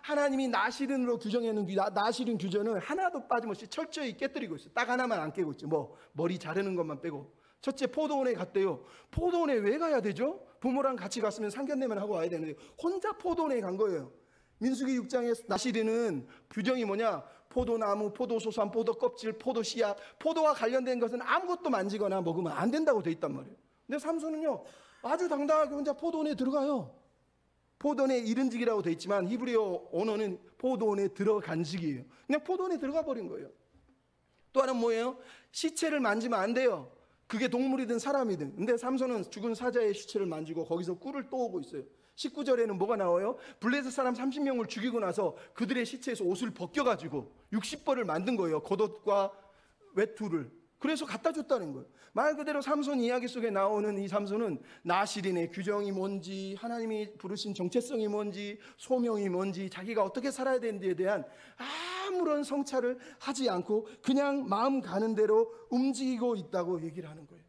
하나님이 나실인으로 규정해놓은 나실인 규정을 하나도 빠짐없이 철저히 깨뜨리고 있어요. 딱 하나만 안 깨고 있죠. 머리 자르는 것만 빼고. 첫째, 포도원에 갔대요. 포도원에 왜 가야 되죠? 부모랑 같이 갔으면 상견례만 하고 와야 되는데 혼자 포도원에 간 거예요. 민수기 6장의 나실인은 규정이 뭐냐? 포도나무, 포도소산, 포도껍질, 포도씨앗, 포도와 관련된 것은 아무것도 만지거나 먹으면 안 된다고 돼 있단 말이에요. 근데 삼손은요 아주 당당하게 혼자 포도원에 들어가요. 포도원에 이른직이라고 돼 있지만 히브리어 언어는 포도원에 들어간직이에요. 그냥 포도원에 들어가 버린 거예요. 또 하나는 뭐예요? 시체를 만지면 안 돼요. 그게 동물이든 사람이든. 근데 삼손은 죽은 사자의 시체를 만지고 거기서 꿀을 떠오고 있어요. 19절에는 뭐가 나와요? 블레셋 사람 30명을 죽이고 나서 그들의 시체에서 옷을 벗겨가지고 60벌을 만든 거예요. 겉옷과 외투를. 그래서 갖다 줬다는 거예요. 말 그대로 삼손 이야기 속에 나오는 이 삼손은 나실인의 규정이 뭔지, 하나님이 부르신 정체성이 뭔지, 소명이 뭔지, 자기가 어떻게 살아야 되는지에 대한 아무런 성찰을 하지 않고 그냥 마음 가는 대로 움직이고 있다고 얘기를 하는 거예요.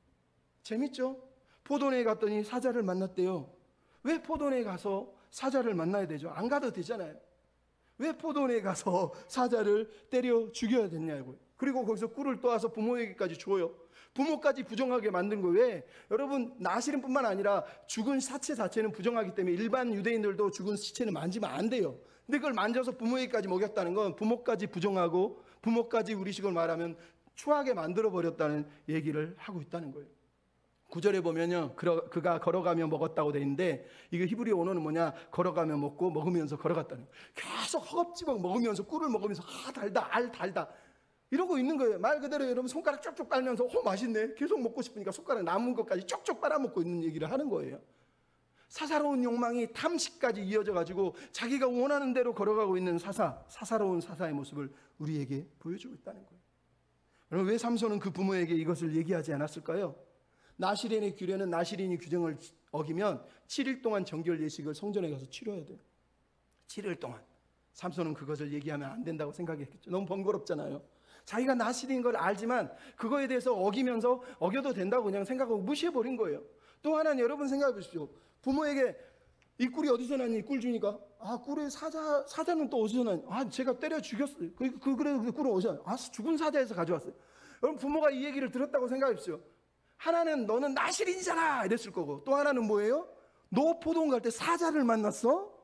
재밌죠? 포도원에 갔더니 사자를 만났대요. 왜 포도원에 가서 사자를 만나야 되죠? 안 가도 되잖아요. 왜 포도원에 가서 사자를 때려 죽여야 됐냐고요. 그리고 거기서 꿀을 떠와서 부모에게까지 줘요. 부모까지 부정하게 만든 거예요. 왜? 여러분 나실인뿐만 아니라 죽은 사체 자체는 부정하기 때문에 일반 유대인들도 죽은 시체는 만지면 안 돼요. 근데 그걸 만져서 부모에게까지 먹였다는 건 부모까지 부정하고 부모까지 우리식으로 말하면 추하게 만들어버렸다는 얘기를 하고 있다는 거예요. 9절에 보면요 그가 걸어가며 먹었다고 돼 있는데 이거 히브리 언어는 뭐냐? 걸어가며 먹고 먹으면서 걸어갔다는 거예요. 계속 허겁지겁 먹으면서 꿀을 먹으면서 달다 알 달다 이러고 있는 거예요. 말 그대로 여러분 손가락 쪽쪽 빨면서 맛있네 계속 먹고 싶으니까 손가락 남은 것까지 쪽쪽 빨아먹고 있는 얘기를 하는 거예요. 사사로운 욕망이 탐식까지 이어져 가지고 자기가 원하는 대로 걸어가고 있는 사사로운 사사의 모습을 우리에게 보여주고 있다는 거예요. 여러분 왜 삼손은 그 부모에게 이것을 얘기하지 않았을까요? 나실인의 규례는 나실인이 규정을 어기면 7일 동안 정결 예식을 성전에 가서 치러야 돼요. 7일 동안. 삼손은 그것을 얘기하면 안 된다고 생각했겠죠. 너무 번거롭잖아요. 자기가 나실인 걸 알지만 그거에 대해서 어기면서 어겨도 된다고 그냥 생각하고 무시해버린 거예요. 또 하나는 여러분 생각해 보십시오. 부모에게 이 꿀이 어디서 났니? 꿀 주니까 꿀에 사자는 또 어디서 났니? 제가 때려 죽였어요. 그래도 그 꿀은 어디서 났니? 죽은 사자에서 가져왔어요. 여러분 부모가 이 얘기를 들었다고 생각해 보십시오. 하나는 너는 나실인이잖아 이랬을 거고 또 하나는 뭐예요? 너 포도원 갈 때 사자를 만났어?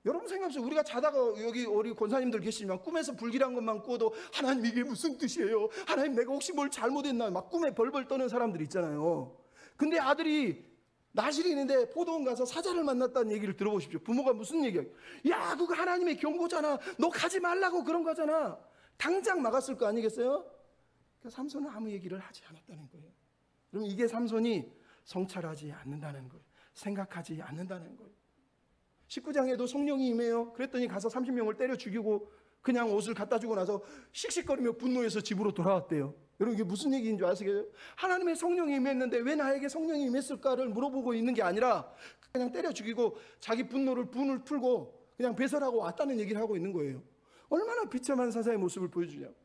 여러분 생각해보세요. 우리가 자다가 여기 우리 권사님들 계시지만 꿈에서 불길한 것만 꾸어도 하나님 이게 무슨 뜻이에요? 하나님 내가 혹시 뭘 잘못했나? 막 꿈에 벌벌 떠는 사람들 있잖아요. 근데 아들이 나실인인데 포도원 가서 사자를 만났다는 얘기를 들어보십시오. 부모가 무슨 얘기야? 야 그거 하나님의 경고잖아. 너 가지 말라고 그런 거잖아. 당장 막았을 거 아니겠어요? 그러니까 삼손은 아무 얘기를 하지 않았다는 거예요. 그럼 이게 삼손이 성찰하지 않는다는 거예요. 생각하지 않는다는 거예요. 19장에도 성령이 임해요. 그랬더니 가서 30명을 때려 죽이고 그냥 옷을 갖다 주고 나서 씩씩거리며 분노해서 집으로 돌아왔대요. 여러분 이게 무슨 얘기인 줄 아시겠어요? 하나님의 성령이 임했는데 왜 나에게 성령이 임했을까를 물어보고 있는 게 아니라 그냥 때려 죽이고 자기 분을 풀고 그냥 배설하고 왔다는 얘기를 하고 있는 거예요. 얼마나 비참한 사사의 모습을 보여주냐고.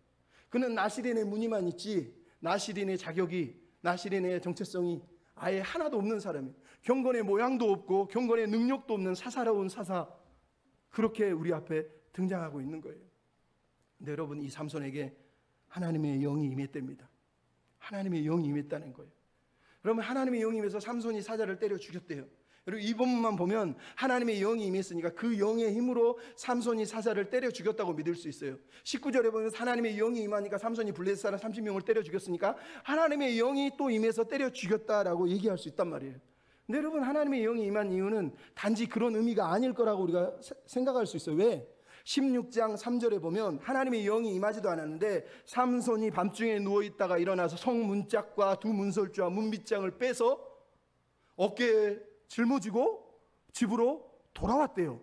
그는 나실인의 무늬만 있지 나실인의 자격이 나실인의 정체성이 아예 하나도 없는 사람이에요. 경건의 모양도 없고 경건의 능력도 없는 사사로운 사사, 그렇게 우리 앞에 등장하고 있는 거예요. 근데 여러분 이 삼손에게 하나님의 영이 임했답니다. 하나님의 영이 임했다는 거예요. 그러면 하나님의 영이 임해서 삼손이 사자를 때려 죽였대요. 여러분 이 본문만 보면 하나님의 영이 임했으니까 그 영의 힘으로 삼손이 사자를 때려 죽였다고 믿을 수 있어요. 19절에 보면 하나님의 영이 임하니까 삼손이 블레셋 사람 30명을 때려 죽였으니까 하나님의 영이 또 임해서 때려 죽였다라고 얘기할 수 있단 말이에요. 근데 여러분, 하나님의 영이 임한 이유는 단지 그런 의미가 아닐 거라고 우리가 생각할 수 있어요. 왜? 16장 3절에 보면 하나님의 영이 임하지도 않았는데 삼손이 밤중에 누워있다가 일어나서 성문짝과 두 문설주와 문빗장을 빼서 어깨에 짊어지고 집으로 돌아왔대요.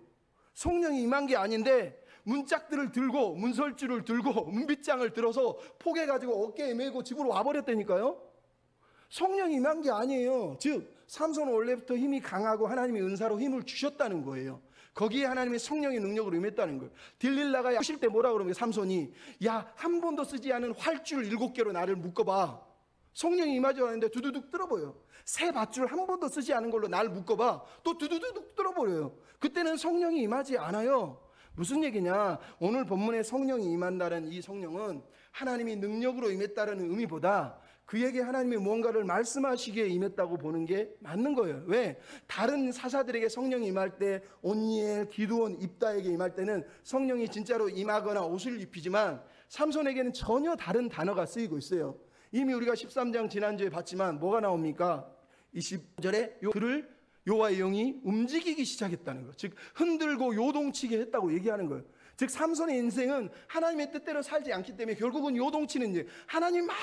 성령이 임한 게 아닌데 문짝들을 들고 문설주를 들고 문빗장을 들어서 포개가지고 어깨에 메고 집으로 와버렸다니까요. 성령이 임한 게 아니에요. 즉 삼손은 원래부터 힘이 강하고 하나님의 은사로 힘을 주셨다는 거예요. 거기에 하나님의 성령의 능력으로 임했다는 거예요. 딜릴라가 하실 때 뭐라 그러면 삼손이 야, 한 번도 쓰지 않은 활줄 7개로 나를 묶어봐. 성령이 임하지 않는데 두두둑 뚫어버려요. 새 밧줄 한 번도 쓰지 않은 걸로 날 묶어봐. 또 두두둑 뚫어버려요. 그때는 성령이 임하지 않아요. 무슨 얘기냐? 오늘 본문에 성령이 임한다는 이 성령은 하나님이 능력으로 임했다는 의미보다 그에게 하나님이 무언가를 말씀하시기에 임했다고 보는 게 맞는 거예요. 왜? 다른 사사들에게 성령이 임할 때 온니엘, 기드온, 입다에게 임할 때는 성령이 진짜로 임하거나 옷을 입히지만 삼손에게는 전혀 다른 단어가 쓰이고 있어요. 이미 우리가 13장 지난주에 봤지만 뭐가 나옵니까? 20절에 그를 여호와의 영이 움직이기 시작했다는 거. 즉 흔들고 요동치게 했다고 얘기하는 거예요. 즉 삼손의 인생은 하나님의 뜻대로 살지 않기 때문에 결국은 요동치는 일, 하나님 막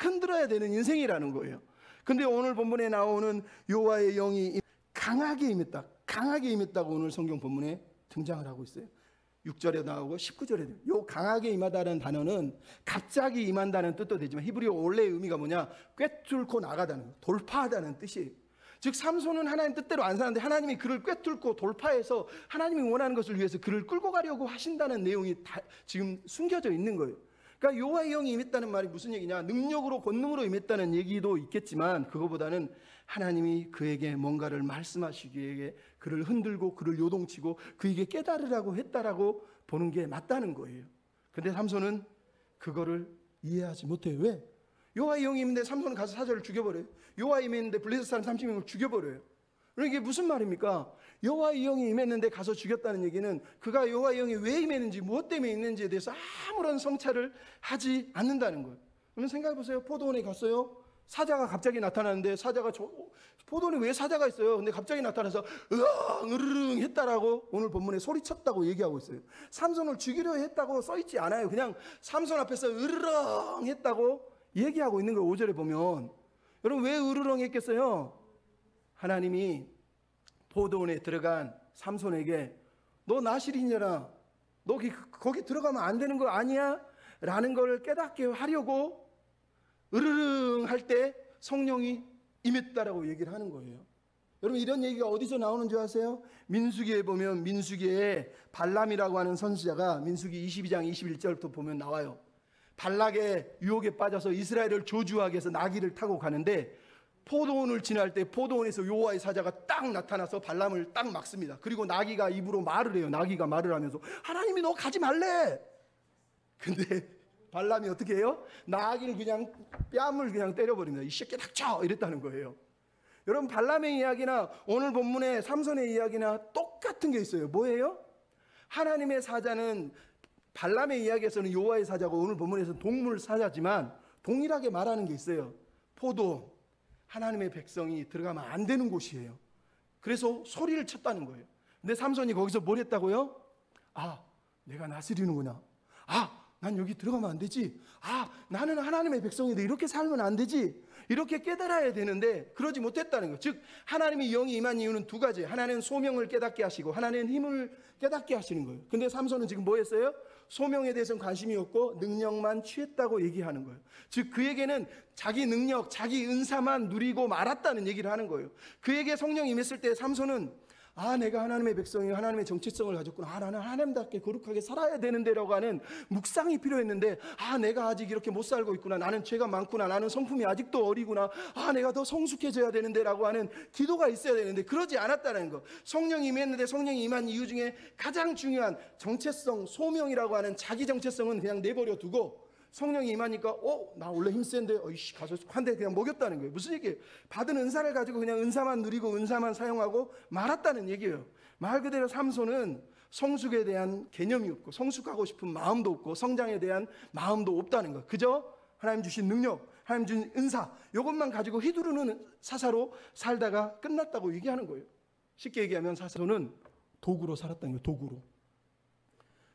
흔들어야 되는 인생이라는 거예요. 근데 오늘 본문에 나오는 여호와의 영이 강하게 임했다, 강하게 임했다고 오늘 성경 본문에 등장을 하고 있어요. 6절에 나오고 19절에 요 강하게 임하다는 단어는 갑자기 임한다는 뜻도 되지만 히브리어 원래의 의미가 뭐냐? 꿰뚫고 나가다는 거, 돌파하다는 뜻이에요. 즉 삼손은 하나님 뜻대로 안 사는데 하나님이 그를 꿰뚫고 돌파해서 하나님이 원하는 것을 위해서 그를 끌고 가려고 하신다는 내용이 다 지금 숨겨져 있는 거예요. 그러니까 여호와의 영이 임했다는 말이 무슨 얘기냐? 능력으로 권능으로 임했다는 얘기도 있겠지만 그거보다는 하나님이 그에게 뭔가를 말씀하시기에 그를 흔들고 그를 요동치고 그에게 깨달으라고 했다라고 보는 게 맞다는 거예요. 근데 삼손은 그거를 이해하지 못해요. 왜? 여호와의 영이 임했는데 삼손은 가서 사자를 죽여버려요. 여호와의 영이 임했는데 블레셋 사람 30명을 죽여버려요. 그러니까 이게 무슨 말입니까? 여호와의 영이 임했는데 가서 죽였다는 얘기는 그가 여호와의 영이 왜 임했는지 무엇 때문에 있는지에 대해서 아무런 성찰을 하지 않는다는 거예요. 그러면 생각해보세요. 포도원에 갔어요. 사자가 갑자기 나타나는데 사자가 포도원에 왜 사자가 있어요? 근데 갑자기 나타나서 으르릉 했다라고 오늘 본문에 소리쳤다고 얘기하고 있어요. 삼손을 죽이려 했다고 써있지 않아요. 그냥 삼손 앞에서 으르렁 했다고 얘기하고 있는 거예요. 5절에 보면. 여러분 왜 으르렁 했겠어요? 하나님이 포도원에 들어간 삼손에게 너 나실이냐라, 너 거기 들어가면 안 되는 거 아니야? 라는 걸 깨닫게 하려고 으르릉 할 때 성령이 임했다라고 얘기를 하는 거예요. 여러분 이런 얘기가 어디서 나오는 줄 아세요? 민수기에 보면 민수기에 발람이라고 하는 선지자가 민수기 22장 21절부터 보면 나와요. 발락의 유혹에 빠져서 이스라엘을 저주하기 위해서 나귀를 타고 가는데 포도원을 지날 때 포도원에서 여호와의 사자가 딱 나타나서 발람을 딱 막습니다. 그리고 나귀가 입으로 말을 해요. 나귀가 말을 하면서 하나님이 너 가지 말래. 근데 발람이 어떻게 해요? 나귀를 그냥 뺨을 그냥 때려버립니다. 이 새끼 닥쳐 이랬다는 거예요. 여러분 발람의 이야기나 오늘 본문의 삼손의 이야기나 똑같은 게 있어요. 뭐예요? 하나님의 사자는 발람의 이야기에서는 여호와의 사자고 오늘 본문에서는 동물 사자지만 동일하게 말하는 게 있어요. 포도 하나님의 백성이 들어가면 안 되는 곳이에요. 그래서 소리를 쳤다는 거예요. 근데 삼손이 거기서 뭘 했다고요? 아, 내가 나스리는구나. 아, 난 여기 들어가면 안 되지. 아, 나는 하나님의 백성인데 이렇게 살면 안 되지. 이렇게 깨달아야 되는데 그러지 못했다는 거예요. 즉 하나님이 영이 임한 이유는 두 가지. 하나는 소명을 깨닫게 하시고 하나는 힘을 깨닫게 하시는 거예요. 근데 삼손은 지금 뭐 했어요? 소명에 대해서는 관심이 없고 능력만 취했다고 얘기하는 거예요. 즉 그에게는 자기 능력, 자기 은사만 누리고 말았다는 얘기를 하는 거예요. 그에게 성령이 임했을 때 삼손은 아, 내가 하나님의 백성이 하나님의 정체성을 가졌구나. 아, 나는 하나님답게 거룩하게 살아야 되는데라고 하는 묵상이 필요했는데 아, 내가 아직 이렇게 못 살고 있구나. 나는 죄가 많구나. 나는 성품이 아직도 어리구나. 아, 내가 더 성숙해져야 되는데라고 하는 기도가 있어야 되는데 그러지 않았다는 거. 성령이 임했는데 성령이 임한 이유 중에 가장 중요한 정체성, 소명이라고 하는 자기 정체성은 그냥 내버려 두고 성령이 임하니까 나 원래 힘센데 어이씨 가서 한 대 그냥 먹였다는 거예요. 무슨 얘기예요? 받은 은사를 가지고 그냥 은사만 누리고 은사만 사용하고 말았다는 얘기예요. 말 그대로 삼손은 성숙에 대한 개념이 없고 성숙하고 싶은 마음도 없고 성장에 대한 마음도 없다는 거예요. 그저 하나님 주신 능력, 하나님 준 은사, 이것만 가지고 휘두르는 사사로 살다가 끝났다고 얘기하는 거예요. 쉽게 얘기하면 사사는 도구로 살았다는 거예요. 도구로.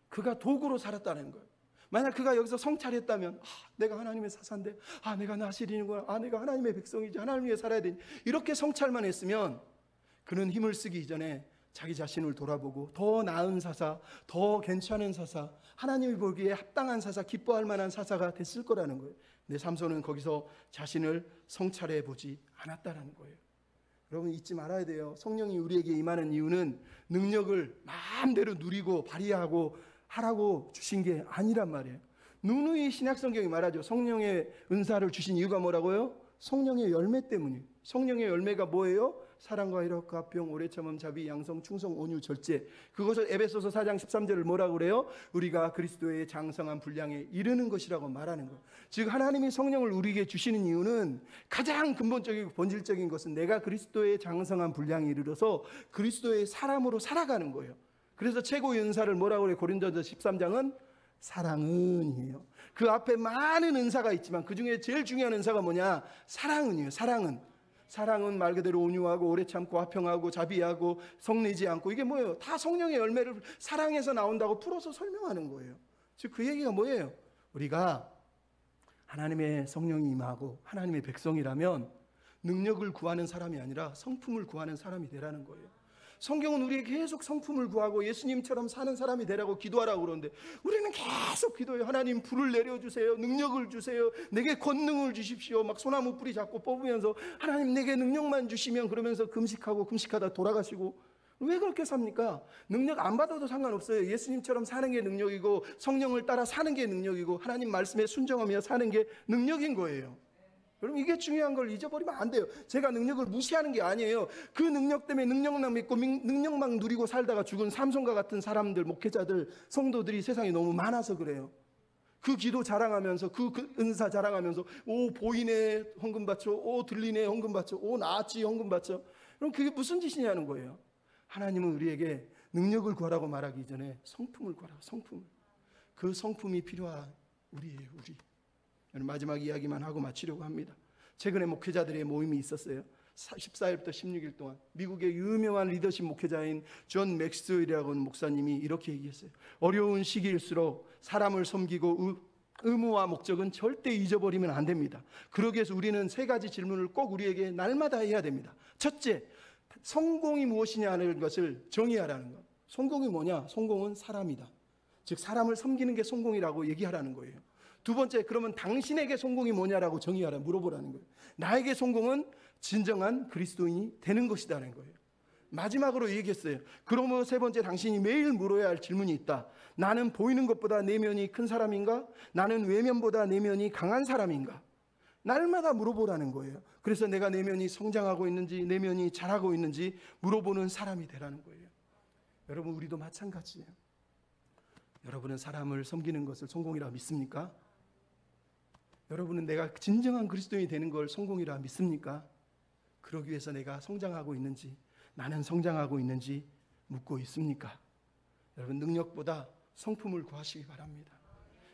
그가 도구로 살았다는 거예요. 만약 그가 여기서 성찰했다면, 내가 하나님의 사사인데, 내가 나시린이구나, 내가 하나님의 백성이지, 하나님 위해 살아야 되니, 이렇게 성찰만 했으면 그는 힘을 쓰기 이전에 자기 자신을 돌아보고 더 나은 사사, 더 괜찮은 사사, 하나님이 보기에 합당한 사사, 기뻐할 만한 사사가 됐을 거라는 거예요. 근데 삼손은 거기서 자신을 성찰해 보지 않았다는 거예요. 여러분 잊지 말아야 돼요. 성령이 우리에게 임하는 이유는 능력을 마음대로 누리고 발휘하고 하라고 주신 게 아니란 말이에요. 누누이 신약성경이 말하죠. 성령의 은사를 주신 이유가 뭐라고요? 성령의 열매 때문이에요. 성령의 열매가 뭐예요? 사랑과 희락과 화평, 오래 참음, 자비, 양성, 충성, 온유, 절제. 그것을 에베소서 4장 13절을 뭐라고 그래요? 우리가 그리스도의 장성한 분량에 이르는 것이라고 말하는 거예요. 즉 하나님이 성령을 우리에게 주시는 이유는 가장 근본적이고 본질적인 것은 내가 그리스도의 장성한 분량에 이르러서 그리스도의 사람으로 살아가는 거예요. 그래서 최고의 은사를 뭐라고 그래요? 고린도서 13장은 사랑은이에요. 그 앞에 많은 은사가 있지만 그 중에 제일 중요한 은사가 뭐냐? 사랑은이에요. 사랑은 말 그대로 온유하고 오래 참고 화평하고 자비하고 성내지 않고, 이게 뭐예요? 다 성령의 열매를 사랑에서 나온다고 풀어서 설명하는 거예요. 즉 그 얘기가 뭐예요? 우리가 하나님의 성령이 임하고 하나님의 백성이라면 능력을 구하는 사람이 아니라 성품을 구하는 사람이 되라는 거예요. 성경은 우리에게 계속 성품을 구하고 예수님처럼 사는 사람이 되라고 기도하라고 그러는데 우리는 계속 기도해요. 하나님 불을 내려주세요. 능력을 주세요. 내게 권능을 주십시오. 막 소나무 뿌리 잡고 뽑으면서 하나님 내게 능력만 주시면, 그러면서 금식하다 돌아가시고. 왜 그렇게 삽니까? 능력 안 받아도 상관없어요. 예수님처럼 사는 게 능력이고 성령을 따라 사는 게 능력이고 하나님 말씀에 순종하며 사는 게 능력인 거예요. 여러분 이게 중요한 걸 잊어버리면 안 돼요. 제가 능력을 무시하는 게 아니에요. 그 능력 때문에 능력만 믿고 능력만 누리고 살다가 죽은 삼손과 같은 사람들, 목회자들, 성도들이 세상에 너무 많아서 그래요. 그 기도 자랑하면서 그 은사 자랑하면서 보이네 헌금 바쳐, 들리네 헌금 바쳐, 나았지 헌금 바쳐. 그럼 그게 무슨 짓이냐는 거예요. 하나님은 우리에게 능력을 구하라고 말하기 전에 성품을 구하라고. 성품을. 그 성품이 필요한 우리예요. 우리. 마지막 이야기만 하고 마치려고 합니다. 최근에 목회자들의 모임이 있었어요. 14일부터 16일 동안 미국의 유명한 리더십 목회자인 존 맥스웰이라고 하는 목사님이 이렇게 얘기했어요. 어려운 시기일수록 사람을 섬기고 의무와 목적은 절대 잊어버리면 안 됩니다. 그러기 위해서 우리는 3가지 질문을 꼭 우리에게 날마다 해야 됩니다. 첫째, 성공이 무엇이냐는 것을 정의하라는 것. 성공이 뭐냐? 성공은 사람이다. 즉 사람을 섬기는 게 성공이라고 얘기하라는 거예요. 두 번째, 그러면 당신에게 성공이 뭐냐라고 정의하라, 물어보라는 거예요. 나에게 성공은 진정한 그리스도인이 되는 것이라는 거예요. 마지막으로 얘기했어요. 그러면 세 번째, 당신이 매일 물어야 할 질문이 있다. 나는 보이는 것보다 내면이 큰 사람인가? 나는 외면보다 내면이 강한 사람인가? 날마다 물어보라는 거예요. 그래서 내가 내면이 성장하고 있는지, 내면이 자라고 있는지 물어보는 사람이 되라는 거예요. 여러분 우리도 마찬가지예요. 여러분은 사람을 섬기는 것을 성공이라 믿습니까? 여러분은 내가 진정한 그리스도인이 되는 걸 성공이라 믿습니까? 그러기 위해서 내가 성장하고 있는지, 나는 성장하고 있는지 묻고 있습니까? 여러분 능력보다 성품을 구하시기 바랍니다.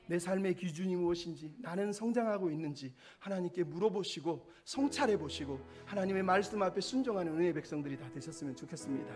내 삶의 기준이 무엇인지, 나는 성장하고 있는지 하나님께 물어보시고 성찰해 보시고 하나님의 말씀 앞에 순종하는 은혜의 백성들이 다 되셨으면 좋겠습니다.